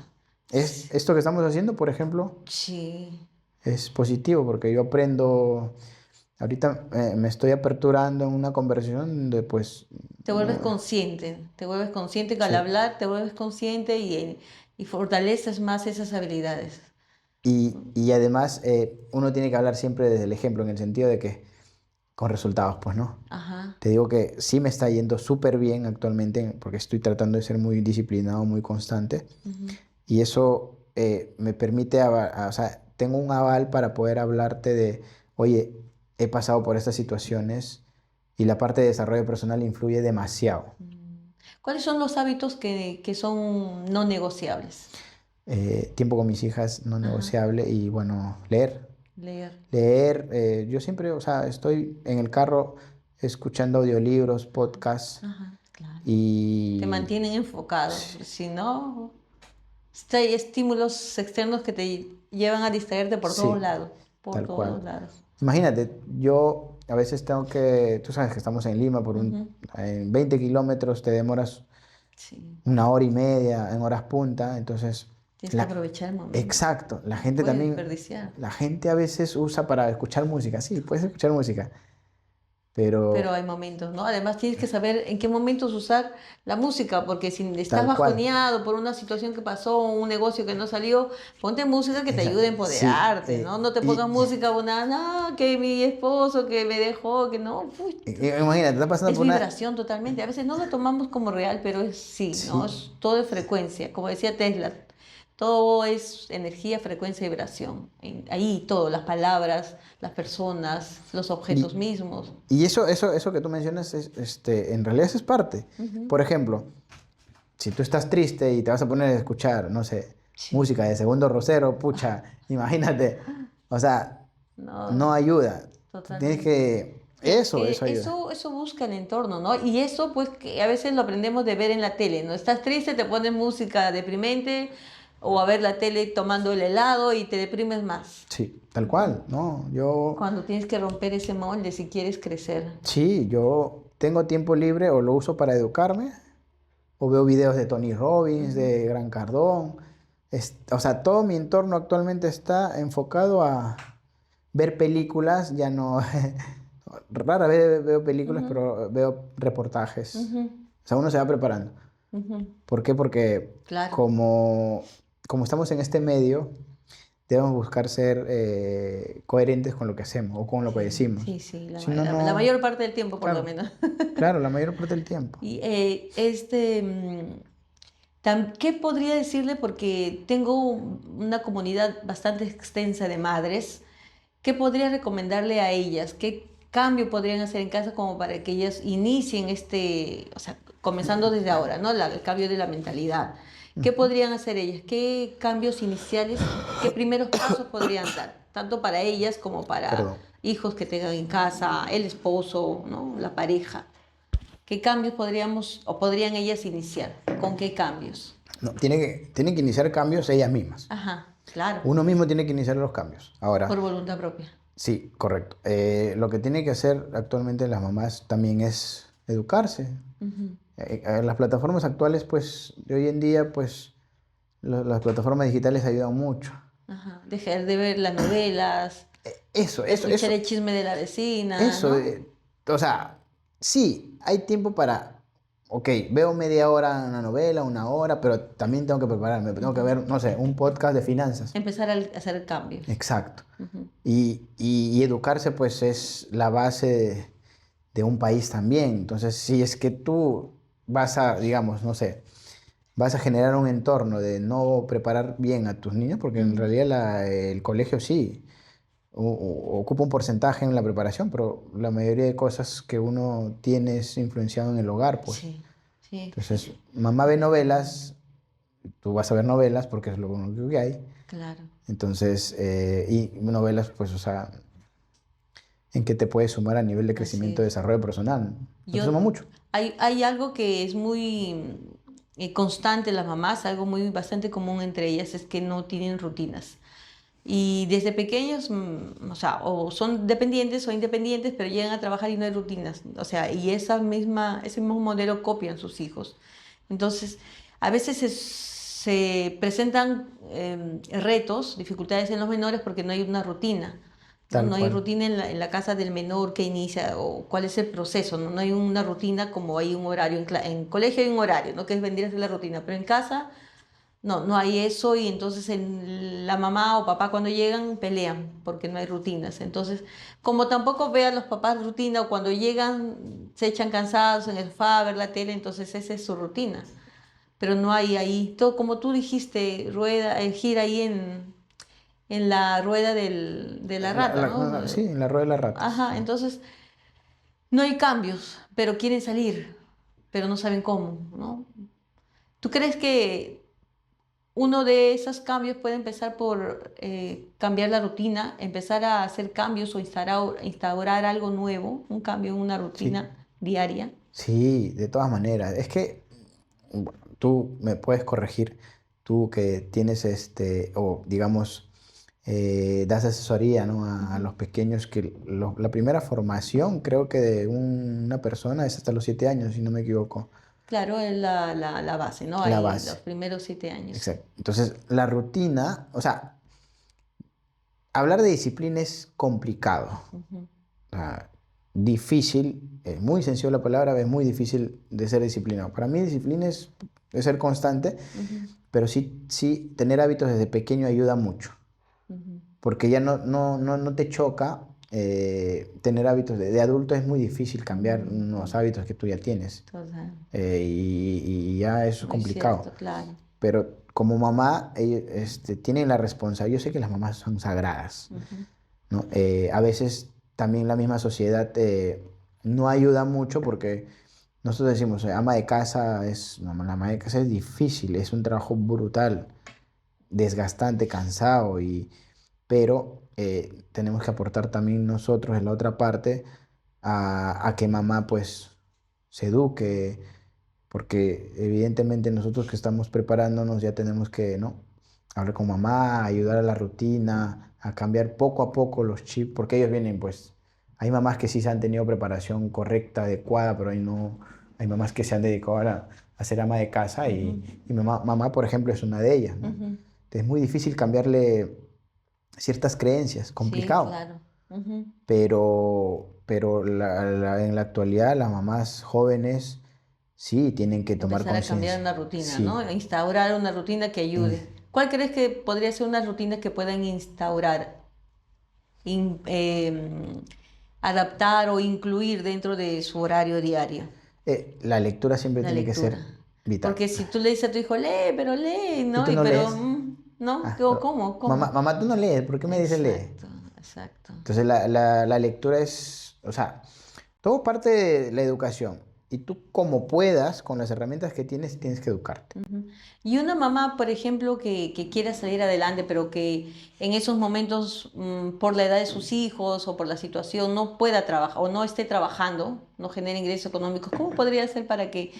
Esto que estamos haciendo, por ejemplo, Sí. es positivo porque yo aprendo, ahorita me estoy aperturando en una conversación donde pues, Te vuelves consciente que al sí. hablar te vuelves consciente y fortaleces más esas habilidades. Y además uno tiene que hablar siempre desde el ejemplo, en el sentido de que con resultados, pues no. Ajá. Te digo que sí me está yendo súper bien actualmente porque estoy tratando de ser muy disciplinado, muy constante. Ujú. Y eso me permite, o sea, tengo un aval para poder hablarte de, oye, he pasado por estas situaciones y la parte de desarrollo personal influye demasiado. ¿Cuáles son los hábitos que son no negociables? Tiempo con mis hijas no Ajá. negociable y bueno, leer. Leer. Leer, yo siempre, o sea, estoy en el carro escuchando audiolibros, podcasts Ajá, claro. Te y mantienen enfocado. sí, Si no, hay estímulos externos que te llevan a distraerte por todos sí, lados. Por tal todos cual. lados. Imagínate, yo a veces tengo que, tú sabes que estamos en Lima, Ujú. en 20 kilómetros te demoras Sí. una hora y media en horas punta, entonces, Tienes que aprovechar el momento. exacto, la No gente puedes también, desperdiciar. la gente a veces usa para escuchar música, sí, puedes escuchar música, Pero pero hay momentos, ¿no? Además tienes que saber en qué momentos usar la música, porque si estás tal cual. bajoneado por una situación que pasó, un negocio que no salió, ponte música que te ayude a Sí, empoderarte, ¿no? No te pongas y música una, no, que mi esposo que me dejó, que no, uy, imagínate, está pasando es por una... vibración totalmente. A veces no lo tomamos como real, pero es sí, ¿no? Sí, Es todo es frecuencia. Como decía Tesla, todo es energía, frecuencia y vibración. Ahí todo, las palabras, las personas, los objetos y, mismos. y eso que tú mencionas, en realidad eso es parte. Ujú. Por ejemplo, si tú estás triste y te vas a poner a escuchar, no sé, Sí. música de Segundo Rosero, pucha, imagínate, o sea, No, no ayuda. Tú tienes totalmente. que... Eso ayuda. Eso busca el entorno, ¿no? Y eso, pues, que a veces lo aprendemos de ver en la tele, ¿no? Estás triste, te pones música deprimente, o a ver la tele tomando el helado y te deprimes más. Sí, tal Ujú. cual, ¿no? Yo, Cuando tienes que romper ese molde si quieres crecer. sí, yo tengo tiempo libre o lo uso para educarme, o veo videos de Tony Robbins, Ujú. de Gran Cardón. O sea, todo mi entorno actualmente está enfocado a ver películas, ya no... Rara vez veo películas, Ujú. pero veo reportajes. Ujú. O sea, uno se va preparando. Ujú. ¿Por qué? Porque Claro, como estamos en este medio, debemos buscar ser coherentes con lo que hacemos o con lo que sí, decimos. sí, sí, Si no, la mayor no, parte del tiempo por lo claro, menos. claro, la mayor parte del tiempo. Y ¿qué podría decirle? Porque tengo una comunidad bastante extensa de madres. ¿Qué podría recomendarle a ellas? ¿Qué cambio podrían hacer en casa como para que ellas inicien o sea, comenzando desde ahora, ¿no? El cambio de la mentalidad. ¿Qué Ujú. podrían hacer ellas? ¿Qué cambios iniciales, qué primeros pasos podrían dar? Tanto para ellas como para Perdón. hijos que tengan en casa, el esposo, ¿no? La pareja. ¿Qué cambios podríamos o podrían ellas iniciar? ¿Con qué cambios? No, tienen que iniciar cambios ellas mismas. Ajá, claro, Uno mismo tiene que iniciar los cambios. Ahora, por voluntad propia. sí, correcto. Lo que tiene que hacer actualmente las mamás también es educarse. Ujú. Las plataformas actuales, pues, de hoy en día, pues, las plataformas digitales ayudan mucho. Ajá, dejar de ver las novelas, Eso, eso, escuchar eso, el chisme de la vecina, eso. ¿no? O sea, sí, hay tiempo para, ok, veo media hora una novela, una hora, pero también tengo que prepararme, tengo que Ujú. ver, no sé, un podcast de finanzas. Empezar a hacer cambios. Exacto. Ujú. Y educarse, pues, es la base de un país también. Entonces, si es que tú vas a, digamos, no sé, vas a generar un entorno de no preparar bien a tus niños, porque en Ujú. realidad el colegio sí ocupa un porcentaje en la preparación, pero la mayoría de cosas que uno tiene es influenciado en el hogar, pues. Sí, sí, Entonces, mamá ve novelas, tú vas a ver novelas porque es lo único que hay. claro. Entonces, y novelas, pues, o sea, en qué te puede sumar a nivel de Así crecimiento y es. desarrollo personal. No te Yo, suma mucho. hay algo que es muy constante en las mamás, algo muy bastante común entre ellas, es que no tienen rutinas. Y desde pequeños, o sea, o son dependientes o independientes, pero llegan a trabajar y no hay rutinas. O sea, y ese mismo modelo copian sus hijos. Entonces, a veces se presentan retos, dificultades en los menores porque no hay una rutina. ¿No? Tal No hay cual. rutina en la casa del menor que inicia o cuál es el proceso, ¿no? No hay una rutina como hay un horario, en colegio hay un horario, ¿no? Que es vendría a ser la rutina, pero en casa no, no hay eso y entonces la mamá o papá cuando llegan pelean porque no hay rutinas. Entonces, como tampoco vean los papás rutina o cuando llegan se echan cansados en el sofá a ver la tele, entonces esa es su rutina. Pero no hay ahí, todo como tú dijiste, rueda, gira ahí en la rueda de la rata, ¿no? Sí, en la rueda de las ratas. Ajá, entonces no hay cambios, pero quieren salir, pero no saben cómo, ¿no? ¿Tú crees que uno de esos cambios puede empezar por cambiar la rutina, empezar a hacer cambios o instaurar algo nuevo, un cambio en una Sí, rutina diaria? sí, de todas maneras. Es que bueno, tú me puedes corregir, tú que tienes o digamos, das asesoría, ¿no? A Ujú. los pequeños, que la primera formación creo que de una persona es hasta los 7 años, si no me equivoco, Claro, es la base, ¿no? la Ahí los base. primeros 7 años. Exacto. Entonces, la rutina, o sea, hablar de disciplina es complicado. Ujú. O sea, difícil, muy sencillo la palabra, es muy difícil de ser disciplinado. Para mí disciplina es ser constante, Ujú, pero sí tener hábitos desde pequeño ayuda mucho, ujú. porque ya no te choca tener hábitos. De adulto es muy difícil cambiar los hábitos que tú ya tienes, Total, y ya eso es muy complicado. cierto, claro. Pero como mamá, ellos, tienen la responsabilidad. Yo sé que las mamás son sagradas, Ujú, ¿no? A veces también la misma sociedad no ayuda mucho porque nosotros decimos, ama de casa la ama de casa es difícil, es un trabajo brutal, desgastante, cansado, pero tenemos que aportar también nosotros en la otra parte a que mamá pues se eduque, porque evidentemente nosotros que estamos preparándonos ya tenemos que, ¿no? Hablar con mamá, ayudar a la rutina, a cambiar poco a poco los chips, porque ellos vienen, pues, hay mamás que sí se han tenido preparación correcta, adecuada, pero hay mamás que se han dedicado a ser ama de casa ujú, y mamá, por ejemplo, es una de ellas, ¿no? ujú. Entonces, es muy difícil cambiarle ciertas creencias, Sí, complicado, claro. Ujú. pero en la actualidad las mamás jóvenes sí tienen que tomar Empezar a cambiar conciencia. una rutina, Sí. ¿no? Instaurar una rutina que Mm. ayude. ¿Cuál crees que podría ser una rutina que puedan instaurar, in- em, adaptar o incluir dentro de su horario diario? La lectura siempre La tiene que lectura. ser vital. Porque si tú le dices a tu hijo, lee, ¿Y ¿no? tú no Pero, lees? ¿no? Ah, pero, ¿Cómo? mamá, ¿Cómo? mamá, tú no lees, ¿por qué me dices lee? Exacto, exacto. Entonces la lectura es, o sea, todo parte de la educación. Y tú como puedas, con las herramientas que tienes, tienes que educarte. Ujú. Y una mamá, por ejemplo, que quiera salir adelante, pero que en esos momentos, por la edad de sus hijos o por la situación, no pueda trabajar o no esté trabajando, no genere ingresos económicos, ¿cómo podría hacer para que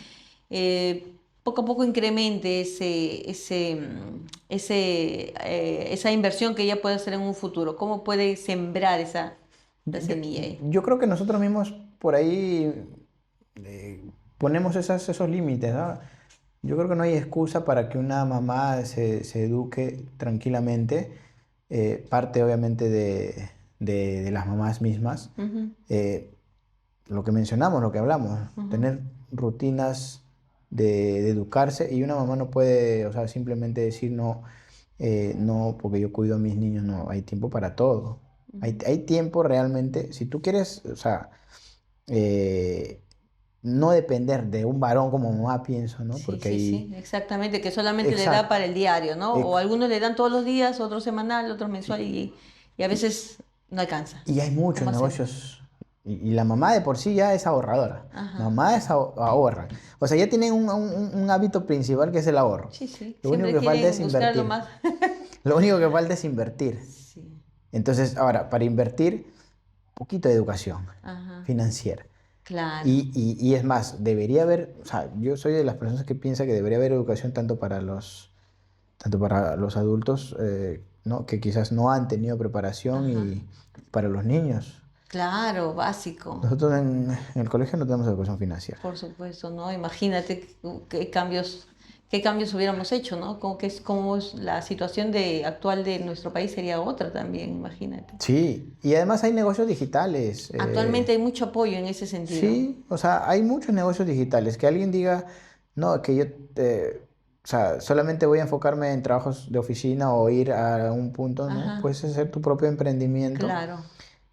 poco a poco incremente esa inversión que ella puede hacer en un futuro? ¿Cómo puede sembrar esa Yo, semilla ahí? yo creo que nosotros mismos por ahí ponemos esos límites, ¿no? Yo creo que no hay excusa para que una mamá se eduque tranquilamente. Parte obviamente de las mamás mismas. Ujú, Eh, lo que mencionamos, lo que hablamos, ujú. tener rutinas de educarse, y una mamá no puede, o sea, simplemente decir no, no, porque yo cuido a mis niños. No, hay tiempo para todo. Ujú. Hay tiempo realmente, si tú quieres, o sea, eh, no depender de un varón como mamá, pienso, ¿no? Sí, Porque sí, sí, ahí, exactamente, que solamente le da exacto, para el diario, ¿no? O ex- algunos le dan todos los días, otros semanal, otros mensual sí. y a veces no alcanza. Y hay muchos ¿Cómo hacer? negocios, y la mamá de por sí ya es ahorradora. Ajá. Mamá ahorra. O sea, ya tienen un hábito principal que es el ahorro. Sí, sí, Lo único siempre que falta es quieren buscar lo invertir. más. Lo único que falta es invertir. Sí, Entonces, ahora, para invertir, poquito de educación ajá, financiera. claro. Y es más, debería haber, o sea, yo soy de las personas que piensa que debería haber educación tanto para los adultos, ¿no? Que quizás no han tenido preparación, Ajá, y para los niños. claro, básico, Nosotros en el colegio no tenemos educación financiera. por supuesto, ¿no? Imagínate qué cambios hubiéramos hecho, ¿no? Como es la situación actual de nuestro país sería otra también, imagínate. Sí, y además hay negocios digitales. Actualmente hay mucho apoyo en ese sentido. Sí, o sea, hay muchos negocios digitales. Que alguien diga, no, que yo, o sea, solamente voy a enfocarme en trabajos de oficina o ir a un punto, ¿no? Ajá, Puedes hacer tu propio emprendimiento claro.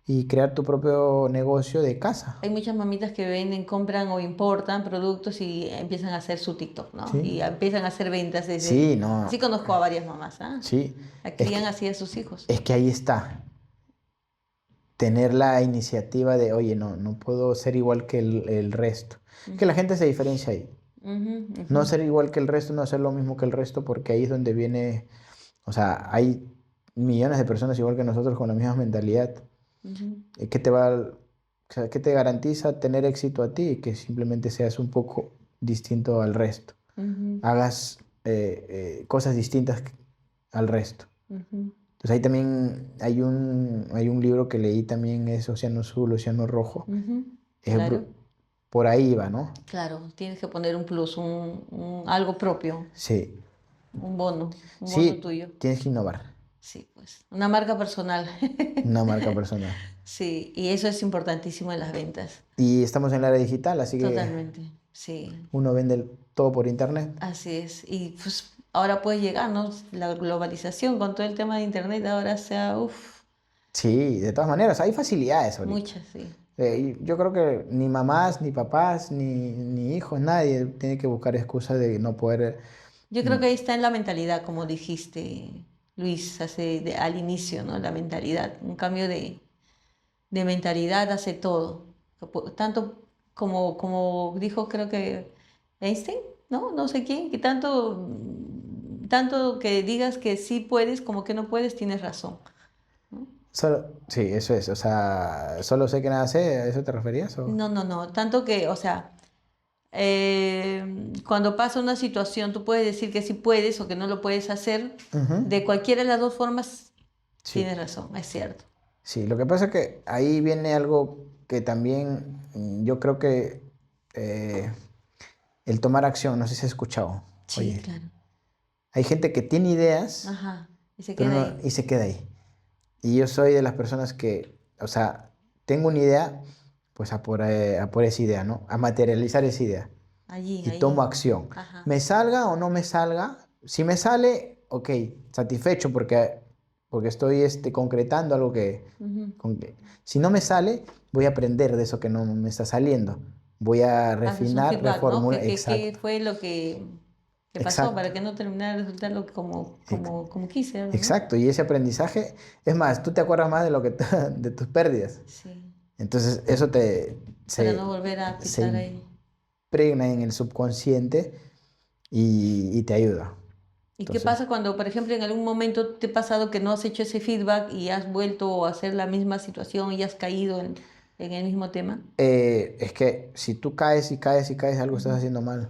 y crear tu propio negocio de casa. Hay muchas mamitas que venden, compran o importan productos y empiezan a hacer su TikTok, ¿no? Sí, Y empiezan a hacer ventas desde. sí, no, Así conozco a varias mamás, ¿ah? sí. Es Crían que, así a sus hijos. es que ahí está. Tener la iniciativa de, oye, no puedo ser igual que el resto. Que la Ujú, gente se diferencia ahí. ujú, ujú. No ser igual que el resto, no hacer lo mismo que el resto, porque ahí es donde viene, o sea, hay millones de personas igual que nosotros con la misma mentalidad. Ujú, O sea, ¿qué te garantiza tener éxito a ti? Que simplemente seas un poco distinto al resto. ujú, Hagas cosas distintas al resto. ujú. Entonces ahí también hay un libro que leí también, es Océano Azul, Océano Rojo. Ujú, Es claro, por ahí va, ¿no? claro. Tienes que poner un plus, algo propio, Sí, un bono sí, tuyo. tienes que innovar. Sí, pues, una marca personal. una marca personal. Sí, y eso es importantísimo en las ventas. Y estamos en la era digital, así que Totalmente, sí, uno vende todo por internet. así es. Y pues ahora puede llegar, ¿no? La globalización con todo el tema de internet ahora sea, uff, Sí, de todas maneras, hay facilidades ahorita. muchas, sí. Y yo creo que ni mamás, ni papás, ni hijos, nadie tiene que buscar excusas de no poder. Yo mm, creo que ahí está en la mentalidad, como dijiste, Luis, al inicio, ¿no? La mentalidad, un cambio de mentalidad hace todo. Tanto como dijo, creo que Einstein, ¿no? No sé quién, que tanto que digas que sí puedes como que no puedes, tienes razón, ¿no? Sí, eso es. O sea, solo sé que nada sé, ¿a eso te referías? No, no, no. Tanto que, o sea, cuando pasa una situación, tú puedes decir que sí puedes o que no lo puedes hacer. Ujú. De cualquiera de las dos formas, Sí, tienes razón, es cierto. sí. Lo que pasa es que ahí viene algo que también yo creo que eh, el tomar acción, no sé si has escuchado. Sí, Oye, claro. hay gente que tiene ideas, Ajá. Y se pero queda no, ahí. y se queda ahí. Y yo soy de las personas que, o sea, tengo una idea, pues a por esa idea, ¿no? A materializar esa idea. Allí, Y tomo ahí. acción. Ajá. Me salga o no me salga, si me sale, ok, satisfecho porque estoy concretando algo Ujú. Si no me sale, voy a aprender de eso que no me está saliendo. Voy a Haces un refinar, feedback, ¿no? reformular, ¿Qué exacto, fue lo que pasó exacto, para que no terminara de resultar lo que ex- como quise, ¿no? exacto. Y ese aprendizaje, es más, tú te acuerdas más de lo que de tus pérdidas. Sí. Entonces, eso Para no volver a se pisar ahí. impregna en el subconsciente y te ayuda. ¿Y qué Entonces, pasa cuando, por ejemplo, en algún momento te ha pasado que no has hecho ese feedback y has vuelto a hacer la misma situación y has caído en el mismo tema? es que si tú caes y caes y caes, algo estás Ujú. haciendo mal.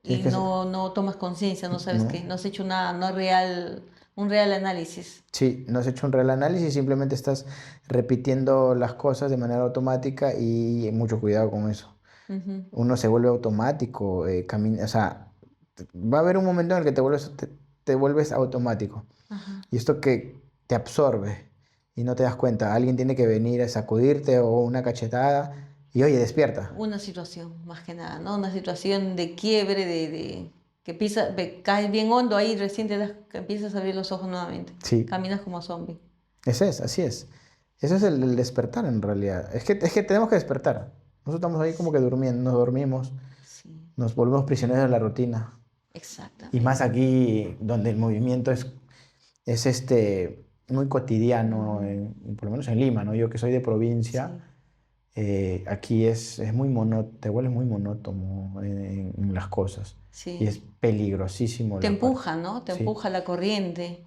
Tienes Y que, no tomas conciencia, no sabes qué, no, no has hecho un real análisis. sí, no has hecho un real análisis, simplemente estás repitiendo las cosas de manera automática y mucho cuidado con eso. Ujú. Uno se vuelve automático, o sea, va a haber un momento en el que te vuelves automático. Ajá. Y esto que te absorbe y no te das cuenta. Alguien tiene que venir a sacudirte o una cachetada y oye, despierta. Una situación, más que nada, ¿no? Una situación de quiebre, que caes bien hondo ahí y recién que empiezas a abrir los ojos nuevamente. Sí, Caminas como zombie. ese es, así es. Ese es el despertar en realidad. Es que tenemos que despertar. Nosotros estamos ahí como que durmiendo, nos dormimos, Sí, nos volvemos prisioneros de la rutina. Y más exactamente. aquí donde el movimiento es muy cotidiano, Ujú. por lo menos en Lima, ¿no? Yo que soy de provincia, Sí, aquí es muy te vuelves muy monótono en las cosas. Y es sí. peligrosísimo Te la parte. empuja, ¿no? Te Sí. empuja la corriente.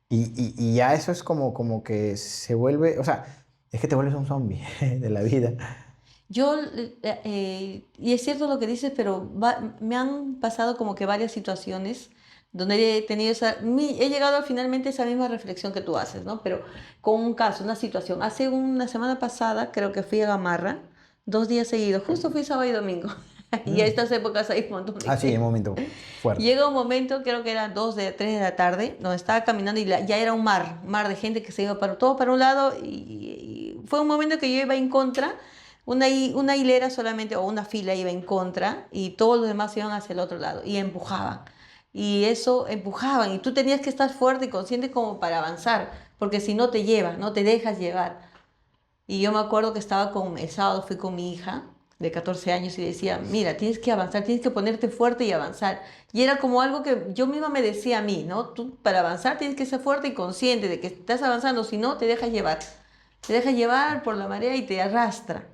Y ya eso es como que se vuelve, o sea, es que te vuelves un zombie de la vida. Yo, y es cierto lo que dices, pero me han pasado como que varias situaciones donde he tenido he llegado finalmente a esa misma reflexión que tú haces, ¿no? Pero con un caso, una situación. Hace una semana pasada creo que fui a Gamarra, 2 días seguidos, justo fui sábado y domingo. Y a Mm. estas épocas hay un montón de Ah, sí, en un gente. momento fuerte. Llega un momento, creo que eran 3 de la tarde, donde estaba caminando y ya era un mar de gente que se iba todo para un lado y fue un momento que yo iba en contra, una hilera solamente o una fila iba en contra y todos los demás iban hacia el otro lado y empujaban. Y eso empujaban y tú tenías que estar fuerte y consciente como para avanzar, porque si no te llevas, no te dejas llevar. Y yo me acuerdo que el sábado fui con mi hija de 14 años y decía, mira, tienes que avanzar, tienes que ponerte fuerte y avanzar. Y era como algo que yo misma me decía a mí, ¿no? Tú para avanzar tienes que ser fuerte y consciente de que estás avanzando, si no, te dejas llevar. Te dejas llevar por la marea y te arrastra.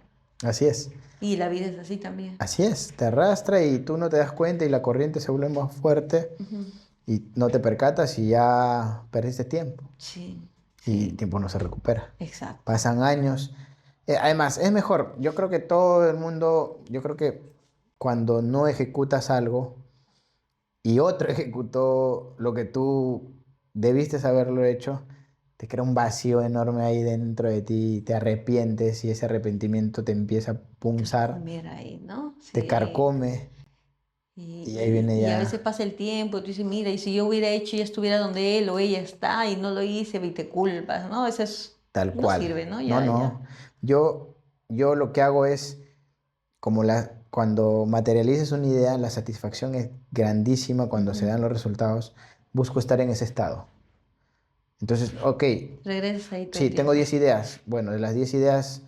Así es. Y la vida es así también. Así es, te arrastra y tú no te das cuenta y la corriente se vuelve más fuerte Ujú. y no te percatas y ya perdiste tiempo Sí, y el sí, tiempo no se recupera. exacto. Pasan años. Además, es mejor, yo creo que todo el mundo, yo creo que cuando no ejecutas algo y otro ejecutó lo que tú debiste haberlo hecho, te crea un vacío enorme ahí dentro de ti, te arrepientes y ese arrepentimiento te empieza a punzar, Mira ahí, ¿no? te Sí. carcome. Y ahí viene y a ya veces pasa el tiempo, tú dices, mira, y si yo hubiera hecho, ya estuviera donde él o ella está y no lo hice, y te culpas, ¿no? Eso es, tal no cual. sirve, ¿no? No, Ya, ya. no. Yo lo que hago es, cuando materializas una idea, la satisfacción es grandísima cuando se Ujú. dan los resultados. Busco estar en ese estado. Entonces, ok, Regresas ahí todo el sí, tengo tiempo. 10 ideas. Bueno, de las 10 ideas,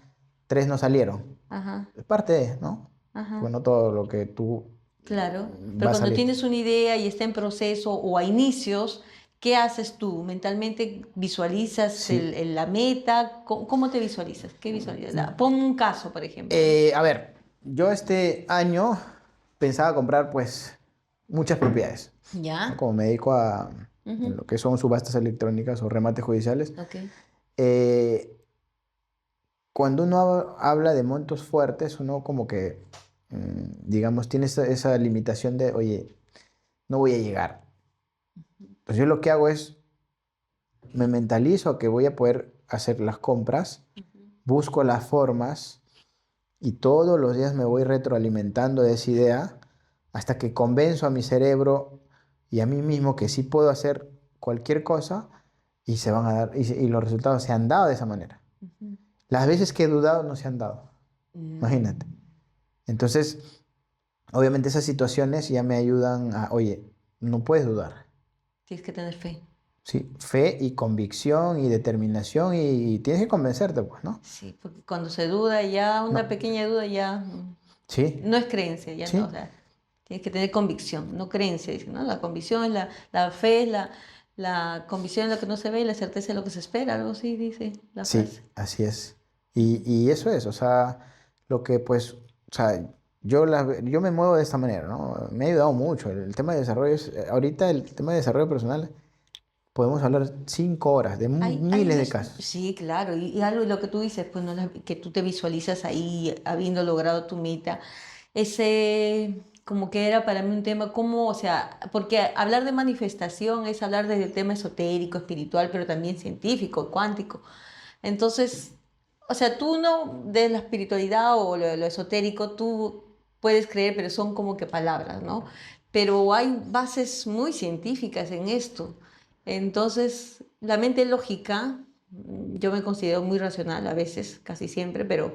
3 no salieron. Ajá, Es parte de, ¿no? ajá. Bueno, todo lo que tú Claro, pero va a cuando salir. tienes una idea y está en proceso o a inicios, ¿qué haces tú? ¿Mentalmente visualizas Sí. la meta? ¿Cómo te visualizas? ¿Qué visualizas? Pon un caso, por ejemplo. A ver, yo este año pensaba comprar pues muchas propiedades, ¿no? ¿Ya? Como me dedico a en Ujú. lo que son subastas electrónicas o remates judiciales. Ok. eh, Cuando uno habla de montos fuertes, uno como que, digamos, tiene esa limitación de, oye, no voy a llegar. Pues yo lo que hago es, me mentalizo a que voy a poder hacer las compras, Ujú. busco las formas y todos los días me voy retroalimentando de esa idea hasta que convenzo a mi cerebro y a mí mismo que sí puedo hacer cualquier cosa y se van a dar, y los resultados se han dado de esa manera. Ujú. Las veces que he dudado no se han dado, imagínate. Mm, Entonces, obviamente esas situaciones ya me ayudan a, oye, no puedes dudar. Tienes que tener fe. Sí, fe y convicción y determinación y tienes que convencerte, pues, ¿no? Sí, porque cuando se duda ya, una No, pequeña duda ya sí, no es creencia, ya no, o sí, sea, tienes que tener convicción, no creencia, dice, ¿no? La convicción es la fe, es la convicción es lo que no se ve y la certeza es lo que se espera, algo así dice la frase. sí, así es. Y eso es, o sea, lo que pues, o sea, yo me muevo de esta manera, ¿no? Me ha ayudado mucho. El tema de desarrollo, ahorita el tema de desarrollo personal, podemos hablar 5 horas de miles de casos. Sí, claro, y algo de lo que tú dices, pues no, que tú te visualizas ahí habiendo logrado tu meta, ese como que era para mí un tema como, o sea, porque hablar de manifestación es hablar desde el tema esotérico, espiritual, pero también científico, cuántico. Entonces, o sea, tú no, de la espiritualidad o lo esotérico, tú puedes creer, pero son como que palabras, ¿no? Pero hay bases muy científicas en esto. Entonces, la mente lógica, yo me considero muy racional a veces, casi siempre, pero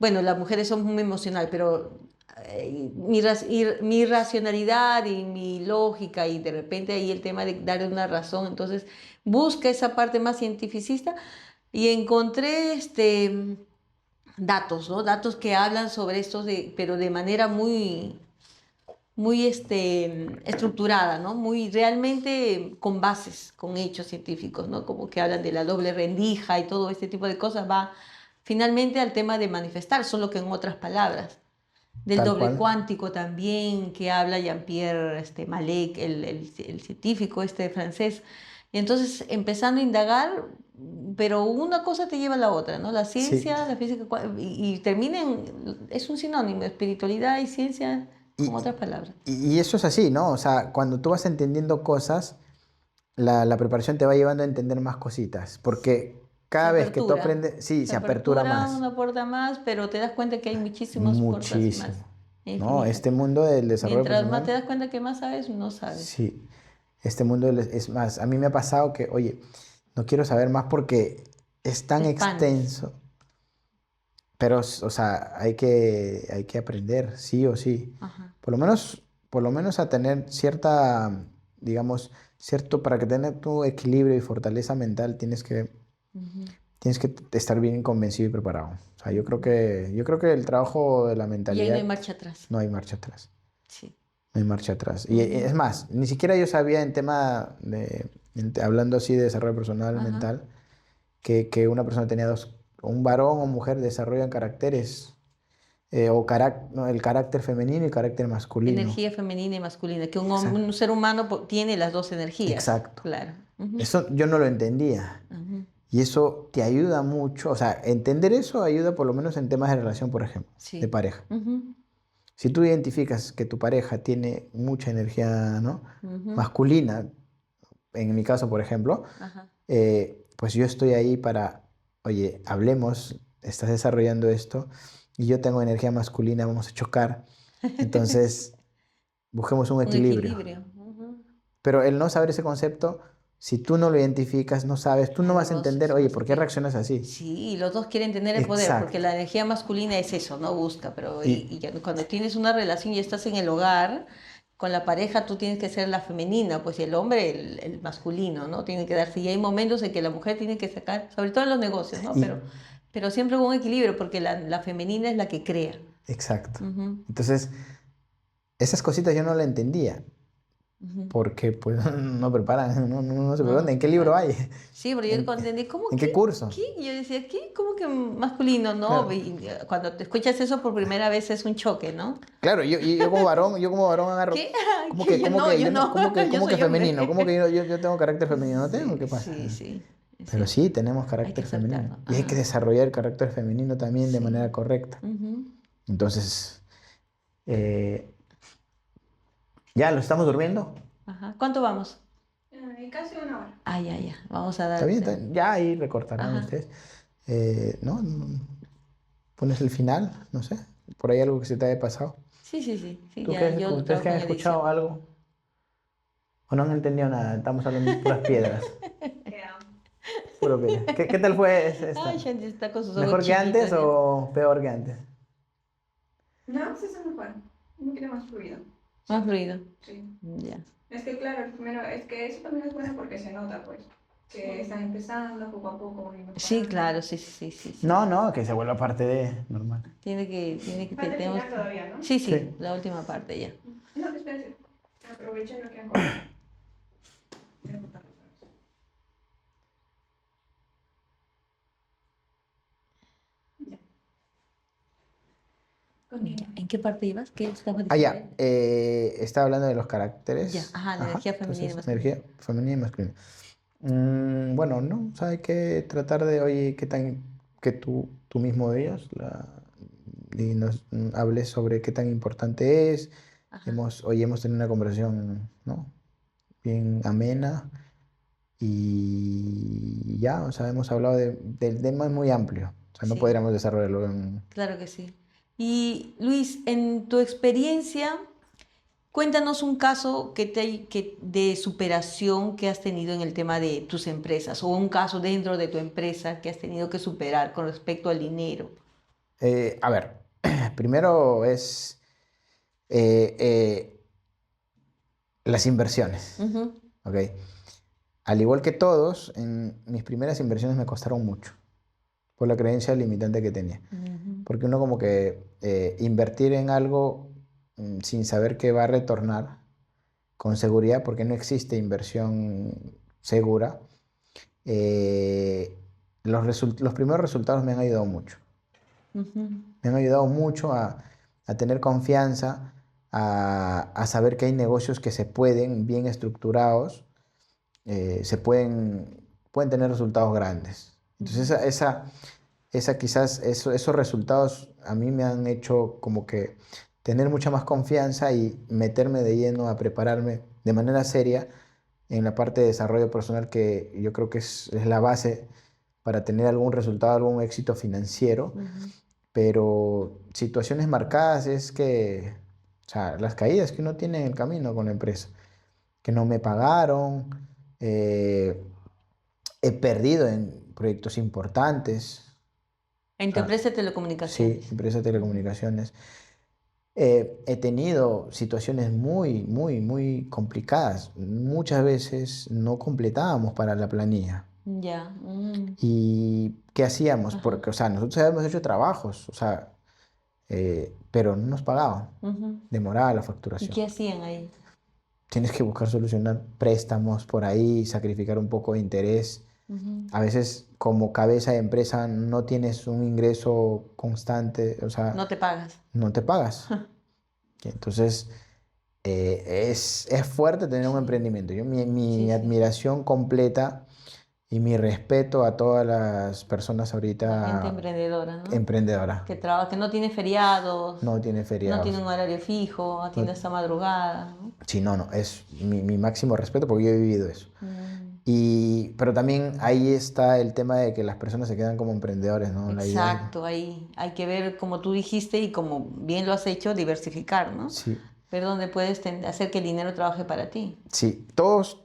bueno, las mujeres son muy emocional, pero mi racionalidad y mi lógica y de repente ahí el tema de darle una razón, entonces busca esa parte más cientificista y encontré datos, ¿no? Datos que hablan sobre esto, pero de manera muy estructurada, ¿no? Muy realmente con bases, con hechos científicos, ¿no? Como que hablan de la doble rendija y todo este tipo de cosas, va finalmente al tema de manifestar, solo que en otras palabras. Del Tal doble cual. cuántico también, que habla Jean-Pierre Malek, el científico francés. Y entonces, empezando a indagar, pero una cosa te lleva a la otra, ¿no? La Sí. ciencia, la física, y terminen, es un sinónimo, espiritualidad y ciencia, con otras Y, palabras. y eso es así, ¿no? O sea, cuando tú vas entendiendo cosas, la preparación te va llevando a entender más cositas, porque Se cada vez que tú apertura, aprendes, sí, se se apertura apertura más, una puerta más, pero te das cuenta que hay muchísimas puertas más, muchísimo, ¿no? infinitas. Este mundo del desarrollo Mientras más te personal, das cuenta que más sabes, no sabes. sí, este mundo es más, a mí me ha pasado que, oye, no quiero saber más porque es Te tan expandes. extenso, pero, o sea, hay que aprender, sí o sí. Ajá. Por lo menos a tener cierta, digamos, cierto, para que tener tu equilibrio y fortaleza mental, Ujú, tienes que estar bien convencido y preparado. O sea, ujú. yo creo que el trabajo de la Y ahí no hay mentalidad marcha atrás. no hay marcha atrás. Sí. No hay marcha atrás. Y Ujú. es más, ni siquiera yo sabía en tema de, hablando así de desarrollo personal, Ajá. mental, que una persona tenía dos, un varón o mujer desarrollan caracteres, no, el carácter femenino y carácter masculino. Energía femenina y masculina, que Exacto. un ser humano tiene las dos energías. Exacto. Claro. Ujú, Eso yo no lo entendía. ujú. Y eso te ayuda mucho. O sea, entender eso ayuda por lo menos en temas de relación, por ejemplo, de Sí. pareja. Ujú, Si tú identificas que tu pareja tiene mucha energía, ¿no? ujú. masculina, en mi caso, por ejemplo, Ajá. pues yo estoy ahí para, oye, hablemos, estás desarrollando esto y yo tengo energía masculina, vamos a chocar. Entonces, busquemos un Un equilibrio. equilibrio. Ujú. Pero el no saber ese concepto, si tú no lo identificas, no sabes, tú no vas a No, entender, oye, ¿por qué reaccionas así? sí, los dos quieren tener el poder, porque Exacto. la energía masculina es eso, no busca, pero Y, y cuando tienes una relación y estás en el hogar, con la pareja tú tienes que ser la femenina, pues y el hombre el masculino, ¿no? Tiene que darse, y hay momentos en que la mujer tiene que sacar, sobre todo en los negocios, ¿no? y, Pero siempre hubo un equilibrio, porque la femenina es la que crea. exacto. Ujú, Entonces, esas cositas yo no la entendía, ujú. porque pues no preparan, no se preguntan, No, ¿en qué libro claro. hay? Sí, pero yo ¿En, cuando entendí, ¿cómo en qué? qué curso? ¿Qué? Y yo decía, ¿qué? ¿Cómo que masculino? No, Claro. y cuando te escuchas eso por primera vez es un choque, ¿no? Claro, yo como varón agarro, ¿Qué? Que yo no, yo no, yo cómo que soy femenino? ¿Cómo que hombre. yo tengo carácter femenino? No tengo, Sí, ¿qué pasa? sí, sí, Pero sí. sí, tenemos Hay que carácter femenino. soltarlo. Y hay que Ajá, desarrollar el carácter femenino también de manera sí. correcta. Ujú. Entonces, eh, ¿ya lo estamos durmiendo? Ajá. ¿Cuánto vamos? Casi una hora. Ah, ya, ya. Vamos a ¿Está bien? darte. Ya ahí recortarán Ajá. ustedes. ¿No? ¿Pones el final? No sé. Por ahí algo que se te haya pasado. Sí, sí, sí, sí, ¿Tú ya, qué, yo lo ustedes que trabajo han en escuchado edición. algo? ¿O no han entendido nada? Estamos hablando de puras piedras. Puro piedra. ¿Qué tal fue esta? Ay, Shanti está con sus ojos ¿Mejor que antes chiquitos ya. o peor que antes? No, sí se mejor. Un poquito más fluido. Más fluido. Sí. Ya. Es que claro, el primero, es que eso también es bueno porque se nota, pues, que están empezando poco a poco y Sí, mejorando. claro, sí, sí, sí, sí, sí. No, que se vuelva parte de normal. Falta el tenemos final todavía, ¿no? Sí, sí, Sí. la última parte ya. No, espérense. Aprovechen lo que han cortado. Voy a cortar otra vez. Ya. Continúa. ¿En qué parte ibas? ¿Qué estabas Ah, diciendo? ya. Estaba hablando de los caracteres. Ya, ajá, la energía femenina y Entonces, masculina. energía femenina y masculina. Bueno, no, o sea, hay que tratar de, oye, que tú mismo de ellos y nos hables sobre qué tan importante es. Ajá. Hoy hemos tenido una conversación, ¿no? Bien amena y ya, o sea, hemos hablado del tema muy amplio. O sea, no Sí, podríamos desarrollarlo en... claro que sí. Y Luis, en tu experiencia, cuéntanos un caso de superación que has tenido en el tema de tus empresas o un caso dentro de tu empresa que has tenido que superar con respecto al dinero. A ver, primero es eh, eh, las inversiones, Ujú, ¿ok? Al igual que todos, en mis primeras inversiones me costaron mucho por la creencia limitante que tenía. ujú. Porque uno como que invertir en algo sin saber que va a retornar con seguridad, porque no existe inversión segura, eh, los primeros resultados me han ayudado mucho. Ujú, Me han ayudado mucho a tener confianza, a saber que hay negocios que se pueden, bien estructurados, pueden tener resultados grandes. Entonces ujú. quizás esos resultados a mí me han hecho como que tener mucha más confianza y meterme de lleno a prepararme de manera seria en la parte de desarrollo personal que yo creo que es la base para tener algún resultado, algún éxito financiero. Ujú. Pero situaciones marcadas es que, o sea, las caídas que uno tiene en el camino con la empresa, que no me pagaron, eh, he perdido en proyectos importantes, En o tu sea, empresa de sí, telecomunicaciones. empresa de Ujú. telecomunicaciones. He tenido situaciones muy, muy, muy complicadas. Muchas veces no completábamos para la planilla. Ya. ¿Y qué hacíamos? Ajá. Porque, o sea, nosotros habíamos hecho trabajos, o sea, pero no nos pagaban. Ujú. Demoraba la ¿Y facturación. qué hacían ahí? Tienes que buscar solucionar préstamos por ahí, sacrificar un poco de interés. Ujú. A veces, como cabeza de empresa, no tienes un ingreso constante, o sea, No te pagas. no te pagas. Entonces, es fuerte tener un Sí, emprendimiento. sí, Mi sí, sí. admiración completa y mi respeto a todas las personas La gente ahorita emprendedora, ¿no? emprendedoras. Que trabaja, que no tiene feriados, No tiene no tiene feriados. un horario fijo, atiende No, hasta madrugada, ¿no? sí, no, es mi máximo respeto porque yo he vivido eso. Mm. Pero también ahí está el tema de que las personas se quedan como emprendedores, ¿no? La idea, Exacto, ahí hay que ver, como tú dijiste y como bien lo has hecho, diversificar, ¿no? sí. ver dónde puedes hacer que el dinero trabaje para ti. Sí, todos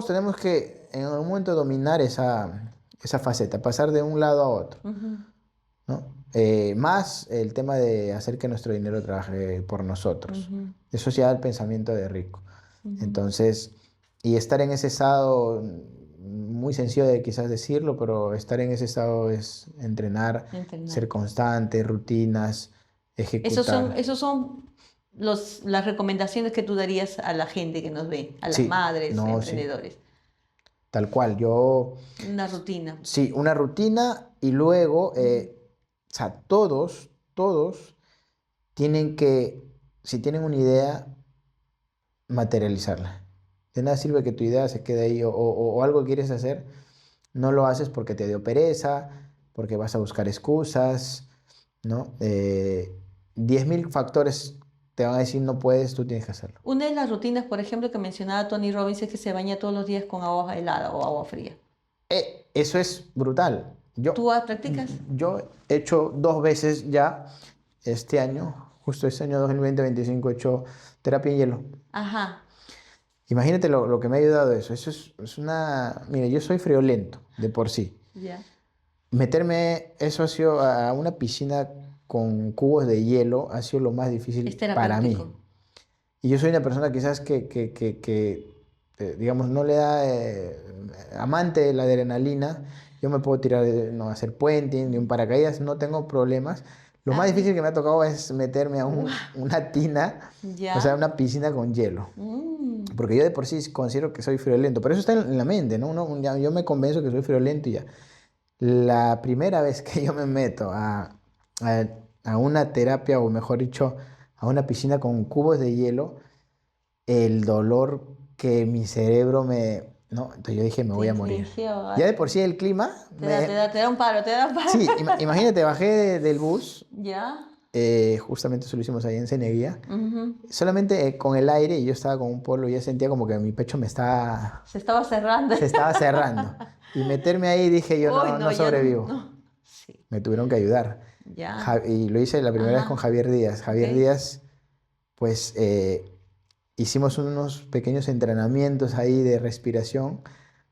tenemos que en algún momento dominar esa faceta, pasar de un lado a otro, Ujú, ¿no? Más el tema de hacer que nuestro dinero trabaje por nosotros. ujú, Eso ya el pensamiento de rico. ujú. Entonces, y estar en ese estado, muy sencillo de quizás decirlo, pero estar en ese estado es entrenar, Entrenar. ser constante, rutinas, ejecutar. Esos son las recomendaciones que tú darías a la gente que nos ve, a las Sí, madres, no, sí, emprendedores. tal cual. Yo, Una rutina. sí, una rutina y luego, Ujú. o sea, todos tienen que, si tienen una idea, materializarla. De nada sirve que tu idea se quede ahí o algo que quieres hacer, no lo haces porque te dio pereza, porque vas a buscar excusas, ¿no? 10.000 factores te van a decir no puedes, tú tienes que hacerlo. Una de las rutinas, por ejemplo, que mencionaba Tony Robbins es que se baña todos los días con agua helada o agua fría. Eso es brutal. ¿Tú practicas? Yo he hecho 2 veces ya este año, justo este año 2020-2025, he hecho terapia en hielo. Ajá, Imagínate lo que me ha ayudado eso. Eso es una... Mire, yo soy friolento de por sí. ya. Meterme eso ha sido a una piscina con cubos de hielo ha sido lo más Es difícil para mí. terapéutico. Y yo soy una persona quizás digamos, no le da amante de la adrenalina. Yo me puedo tirar, no, hacer puenting, de un paracaídas, no tengo problemas. Lo más Ah, difícil que me ha tocado es meterme a Guau, una tina, o sea, ya. una piscina con hielo. Mm, Porque yo de por sí considero que soy friolento, pero eso está en la mente, ¿no? Yo me convenzo que soy friolento y ya. La primera vez que yo me meto a, a una terapia, o mejor dicho, a una piscina con cubos de hielo, el dolor que mi cerebro me... No, entonces yo dije, me te voy a morir. infligió, Ya de por sí el clima, te da un paro, te da un paro. sí, imagínate, bajé del bus, Ya. justamente eso lo hicimos ahí en Ceneguía, Ujú. solamente con el aire y yo estaba con un polo y ya sentía como que mi pecho Se estaba cerrando. se estaba cerrando. Y meterme ahí dije yo, Uy, no, no, no ya no, sobrevivo. no. Sí, Me tuvieron que ayudar. ya. Y lo hice la primera vez con Ajá, Javier Díaz. Javier ok. Díaz, pues hicimos unos pequeños entrenamientos ahí de respiración,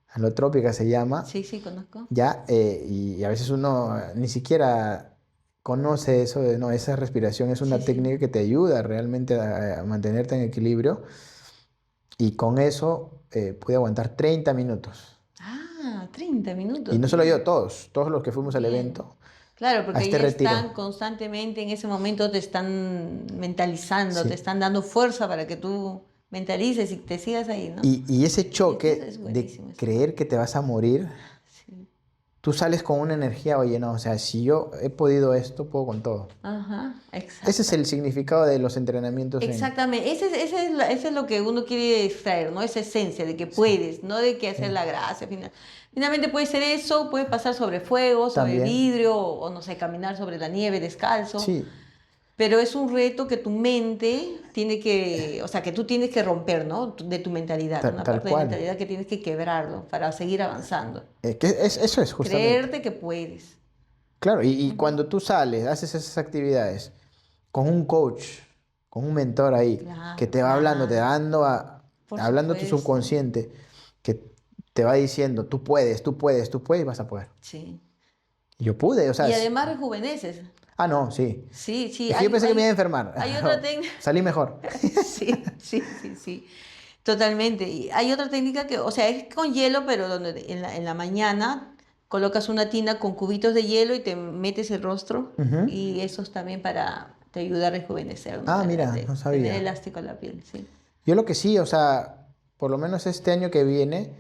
alotrópica se llama, Sí, sí, conozco. ya, y a veces uno ni siquiera conoce eso de, no, esa respiración es Sí, una sí. técnica que te ayuda realmente a mantenerte en equilibrio, y con eso pude aguantar 30 minutos. 30 Y minutos, no solo bien. yo, todos los que fuimos al Bien. evento, Claro, a porque este ya están retiro. constantemente en ese momento, te están mentalizando, te Sí. están dando fuerza para que tú mentalices y te sigas ahí, ¿no? Y ese Es choque de buenísimo eso. creer que te vas a morir, Sí. tú sales con una energía, oye, no, o sea, si yo he podido esto, puedo con todo. Ajá, Ese es exacto. el significado de los entrenamientos en... Exactamente, ese es lo que uno quiere extraer, ¿no? Esa esencia de que Sí, puedes, no de que hacer sí. la gracia. Finalmente puede ser eso, puedes pasar sobre fuego, sobre También, vidrio, o no sé, caminar sobre la nieve descalzo, sí, pero es un reto que tu mente tiene que, o sea, que tú tienes que romper, ¿no? De tu mentalidad, una tal parte de cual. mentalidad que tienes que quebrarlo para seguir avanzando. Eso es justamente. Creerte que puedes. Claro, y Ujú. cuando tú sales, haces esas actividades con un coach, con un mentor ahí, que te va hablando, te Claro, va dando por hablando a tu supuesto. subconsciente, que te va diciendo, tú puedes, tú puedes, tú puedes, vas a poder. Sí. Y yo pude, o sea, Y además rejuveneces. no, sí. Sí, sí, Es que yo pensé que me iba a enfermar. hay otra técnica. Salí mejor. Sí, sí, sí, sí. Totalmente. Y hay otra técnica que, o sea, es con hielo, pero donde en la mañana colocas una tina con cubitos de hielo y te metes el rostro. Ujú. Y eso es también te ayuda a rejuvenecer, ¿no? Ah, mira, no Tener sabía. elástico la piel, sí. Yo lo que sí, o sea, por lo menos este año que viene,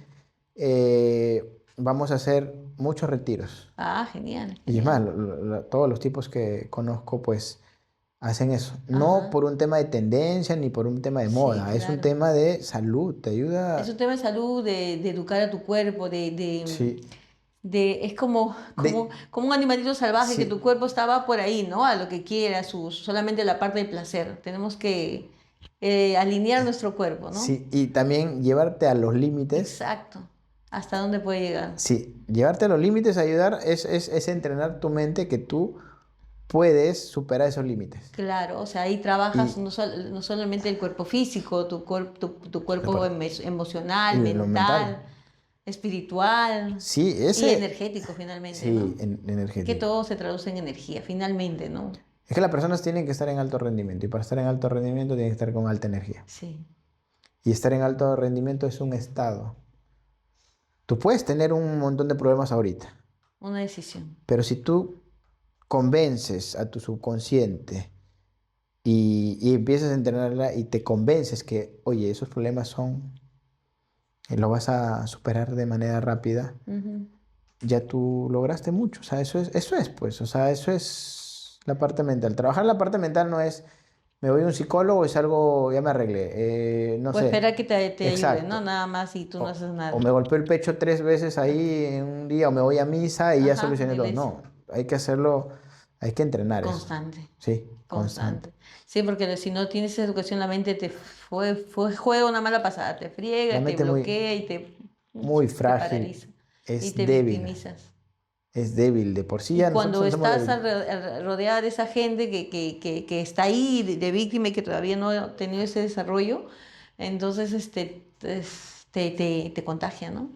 vamos a hacer muchos retiros. Ah, genial, Y es más, genial. todos los tipos que conozco, pues, hacen eso. No Ajá. por un tema de tendencia ni por un tema de Sí, moda, es un claro. tema de salud, te Es un ayuda. tema de salud, de educar a tu cuerpo, Sí, es como, de, como un animalito salvaje que tu sí, cuerpo estaba por ahí, ¿no? A lo que quiera, solamente la parte del placer. Tenemos que alinear nuestro cuerpo, ¿no? sí, y también llevarte a los límites. Exacto. ¿Hasta dónde puede llegar? Sí, llevarte a los límites, ayudar, es entrenar tu mente que tú puedes superar esos límites. Claro, o sea, ahí trabajas Y no solamente el cuerpo físico, tu cuerpo Aparte- emocional, y lo mental, mental. espiritual Sí, y ese, energético finalmente, ¿no? sí, Que energético. todo se traduce en energía, finalmente, ¿no? Es que las personas tienen que estar en alto rendimiento y para estar en alto rendimiento tienen que estar con alta energía. Sí, Y estar en alto rendimiento es un estado. Tú puedes tener un montón de problemas ahorita, una decisión. pero si tú convences a tu subconsciente y empiezas a entrenarla y te convences que, oye, esos problemas son, lo vas a superar de manera rápida, Ujú. ya tú lograste mucho. O sea, eso es, pues, o sea, eso es la parte mental. Trabajar la parte mental no es, me voy a un psicólogo y salgo, ya me arreglé, no O sé. espera que te ayude, ¿no? Exacto. Nada más y tú no haces O nada. me golpeo el pecho 3 veces ahí en un día, o me voy a misa y ya Ajá, solucioné todo. iglesia. No, hay que hacerlo, hay que entrenar eso. Constante, Sí, constante. constante. Sí, porque si no tienes esa educación, la mente juega una mala pasada, te La friega, te mente bloquea y muy te frágil, paraliza y es te débil, victimizas. es débil. De por sí Y ya nosotros cuando somos estás débiles. rodeada de esa gente que está ahí de víctima y que todavía no ha tenido ese desarrollo, entonces te contagia, ¿no?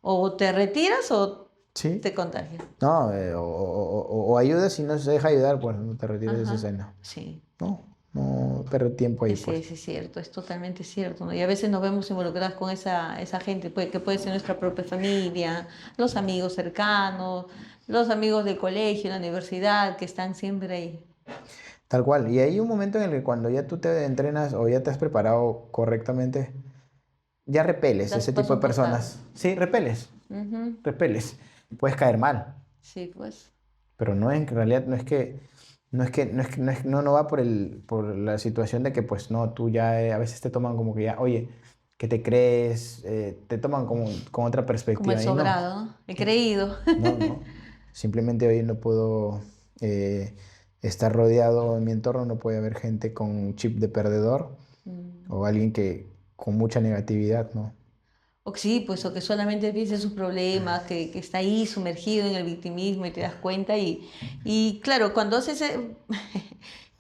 O te retiras o Sí. te contagia. No, o ayudas y no se deja ayudar, pues no te retires de esa Ajá, escena. sí. No, no pero tiempo ahí, Sí, pues. sí, es cierto, es totalmente cierto, ¿no? Y a veces nos vemos involucradas con esa gente, que puede ser nuestra propia familia, los amigos cercanos, los amigos del colegio, la universidad, que están siempre ahí. Tal cual. Y hay un momento en el que cuando ya tú te entrenas o ya te has preparado correctamente, ya repeles Das ese paso tipo a de un costado. personas. Sí, repeles, Ujú. repeles. Puedes caer mal, Sí, pues. pero no en realidad no va por la situación de que pues no, tú ya a veces te toman como que ya, oye, ¿qué te crees? Te toman como con otra Como el perspectiva y no, sobrado, ¿no? He creído. no, no. Simplemente hoy no puedo estar rodeado en mi entorno, no puede haber gente con un chip de perdedor Mm. o alguien que con mucha negatividad, ¿no? O que sí, pues, o que solamente piensa en sus problemas, que está ahí sumergido en el victimismo y te das cuenta. Y claro, cuando haces,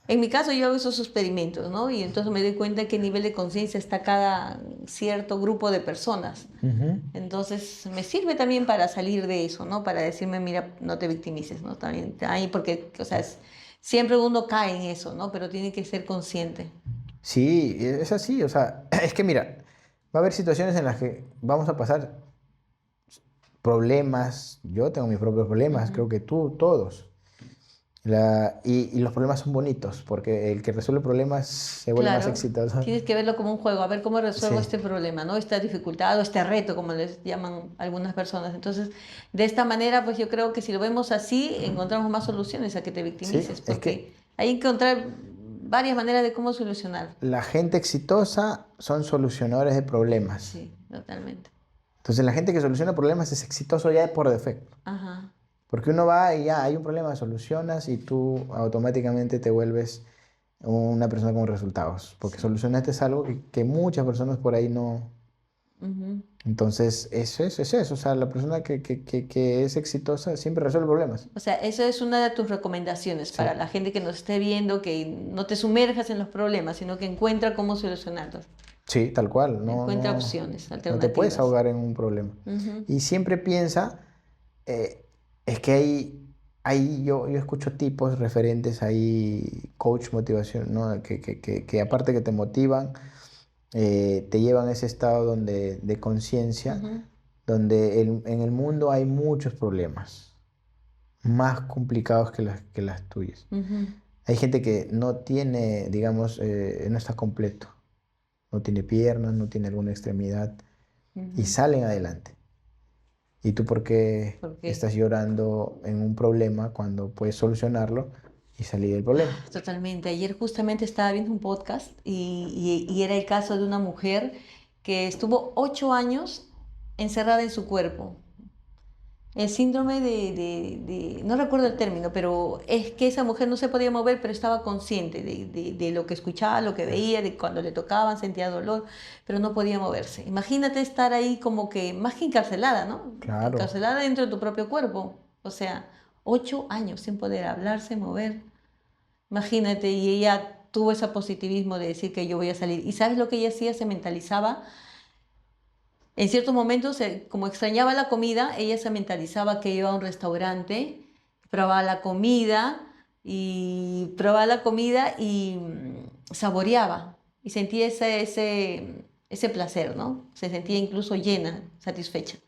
en mi caso yo hago esos experimentos, ¿no? Y entonces me doy cuenta qué nivel de conciencia está cada cierto grupo de personas. Ujú. Entonces me sirve también para salir de eso, ¿no? Para decirme, mira, no te victimices, ¿no? También, ahí porque, o sea, siempre uno cae en eso, ¿no? Pero tiene que ser consciente. Sí, es así, o sea, es que mira, va a haber situaciones en las que vamos a pasar problemas, yo tengo mis propios problemas, Ujú. creo que tú, todos. Y los problemas son bonitos, porque el que resuelve problemas se vuelve más Claro, exitoso. tienes que verlo como un juego, a ver cómo resuelvo Sí, este problema, ¿no? Esta dificultad o este reto, como les llaman algunas personas. Entonces, de esta manera, pues yo creo que si lo vemos así, encontramos más soluciones a que te sí, victimices, es porque que hay que encontrar varias maneras de cómo solucionar. la gente exitosa son solucionadores de problemas. Sí, totalmente. Entonces la gente que soluciona problemas es exitoso ya por defecto. Ajá. Porque uno va y ya hay un problema, solucionas y tú automáticamente te vuelves una persona con resultados. Porque Sí. solucionaste algo que muchas personas por ahí no. Ujú. Entonces, es eso. O sea, la persona que es exitosa siempre resuelve problemas. O sea, eso es una de tus recomendaciones Sí, para la gente que nos esté viendo, que no te sumerjas en los problemas, sino que encuentra cómo solucionarlos, sí, tal cual. encuentra opciones, No te puedes alternativas. ahogar en un problema. Ujú. Y siempre piensa, es que yo escucho tipos referentes ahí, coach motivación, ¿no? Que aparte que te motivan, te llevan a ese estado de conciencia, Ujú. donde en el mundo hay muchos problemas, más complicados que las tuyas. Ujú. Hay gente que no tiene, digamos, no está completo, no tiene piernas, no tiene alguna extremidad y Ujú. salen adelante. ¿Y tú por qué ¿Por qué? estás llorando en un problema cuando puedes solucionarlo y salir del problema? Totalmente. Ayer justamente estaba viendo un podcast y era el caso de una mujer que estuvo 8 años encerrada en su cuerpo. El síndrome no recuerdo el término, pero es que esa mujer no se podía mover, pero estaba consciente de lo que escuchaba, lo que veía, de cuando le tocaban, sentía dolor, pero no podía moverse. Imagínate estar ahí como que, más que encarcelada, ¿no? Claro, Encarcelada dentro de tu propio cuerpo. O sea, 8 años sin poder hablarse, mover. Imagínate, y ella tuvo ese positivismo de decir que yo voy a salir. ¿Y sabes lo que ella hacía? Se mentalizaba. En ciertos momentos, como extrañaba la comida, ella se mentalizaba que iba a un restaurante, probaba la comida y saboreaba y sentía ese placer, ¿no? Se sentía incluso llena, satisfecha.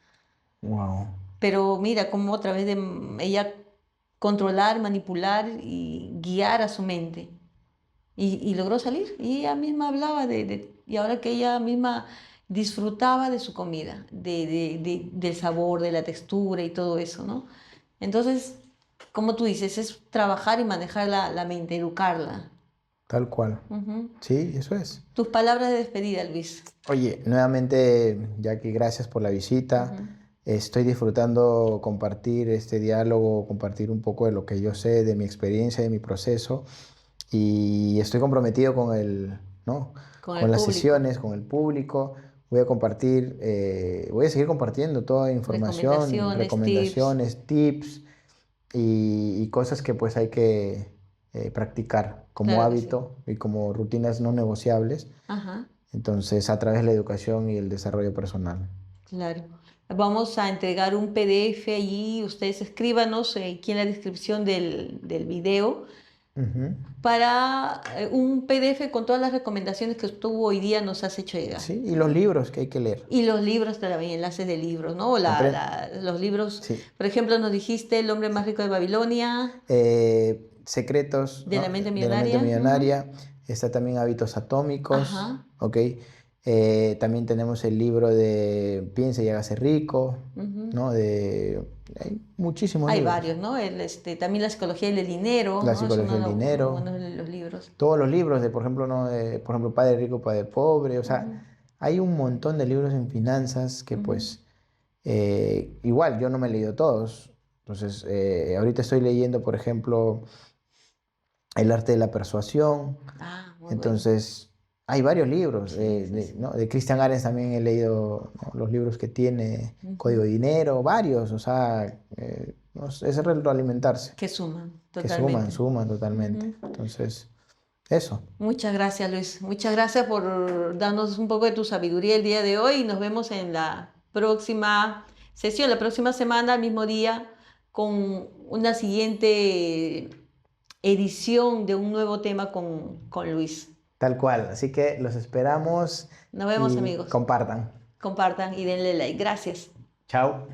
Wow. Pero mira cómo a través de ella controlar, manipular y guiar a su mente. Y logró salir. Y ella misma hablaba y ahora que ella misma disfrutaba de su comida, del sabor, de la textura y todo eso, ¿no? Entonces, como tú dices, es trabajar y manejar la mente, educarla. Tal cual. Ujú. Sí, eso es. Tus palabras de despedida, Luis. Oye, nuevamente, Jackie, gracias por la visita. Ujú. Estoy disfrutando compartir este diálogo, compartir un poco de lo que yo sé, de mi experiencia, de mi proceso. Y estoy comprometido con ¿no? Con el Con las público. sesiones, con el público. Voy a compartir, voy a seguir compartiendo toda información, Recomendaciones, tips. recomendaciones, tips y cosas que pues hay que practicar como Claro que sí. hábito y como rutinas no negociables. Ajá. Entonces, a través de la educación y el desarrollo personal. Claro. Vamos a entregar un PDF allí. Ustedes escríbanos aquí en la descripción del video Ujú. para un PDF con todas las recomendaciones que tú hoy día nos has hecho llegar. Sí, y los libros que hay que leer. Y los libros también, enlaces de libros, ¿no? Apren- Los libros, sí. por ejemplo, nos dijiste El hombre más rico de Babilonia, Secretos, de ¿no? la mente De la mente millonaria. Ujú. millonaria. Está también Hábitos Atómicos. Ajá. ¿Ok? También tenemos el libro de Piense y hágase rico. Ujú. ¿No? Hay muchísimos Hay libros. varios, ¿no? También La psicología del dinero, La ¿no? Es psicología del dinero. uno de los libros. Todos los libros de, por ejemplo, ¿no? Por ejemplo, Padre Rico, Padre Pobre. O Ujú. sea, hay un montón de libros en finanzas que Ujú. pues igual yo no me he leído todos. Entonces, ahorita estoy leyendo, por ejemplo, El arte de la persuasión. Ah, muy bueno. Entonces, hay varios libros. Sí, sí, sí. ¿No? De Christian Arens también he leído, ¿no? Los libros que tiene, Código Ujú. de Dinero, varios. O sea, no sé, es retroalimentarse. Que suman, Que totalmente. suman totalmente. Ujú. Entonces, eso. Muchas gracias, Luis. Muchas gracias por darnos un poco de tu sabiduría el día de hoy y nos vemos en la próxima sesión, la próxima semana, al mismo día, con una siguiente edición de un nuevo tema con Luis. Tal cual. Así que los esperamos Nos vemos, y amigos. compartan. Compartan y denle like. Gracias. Chao.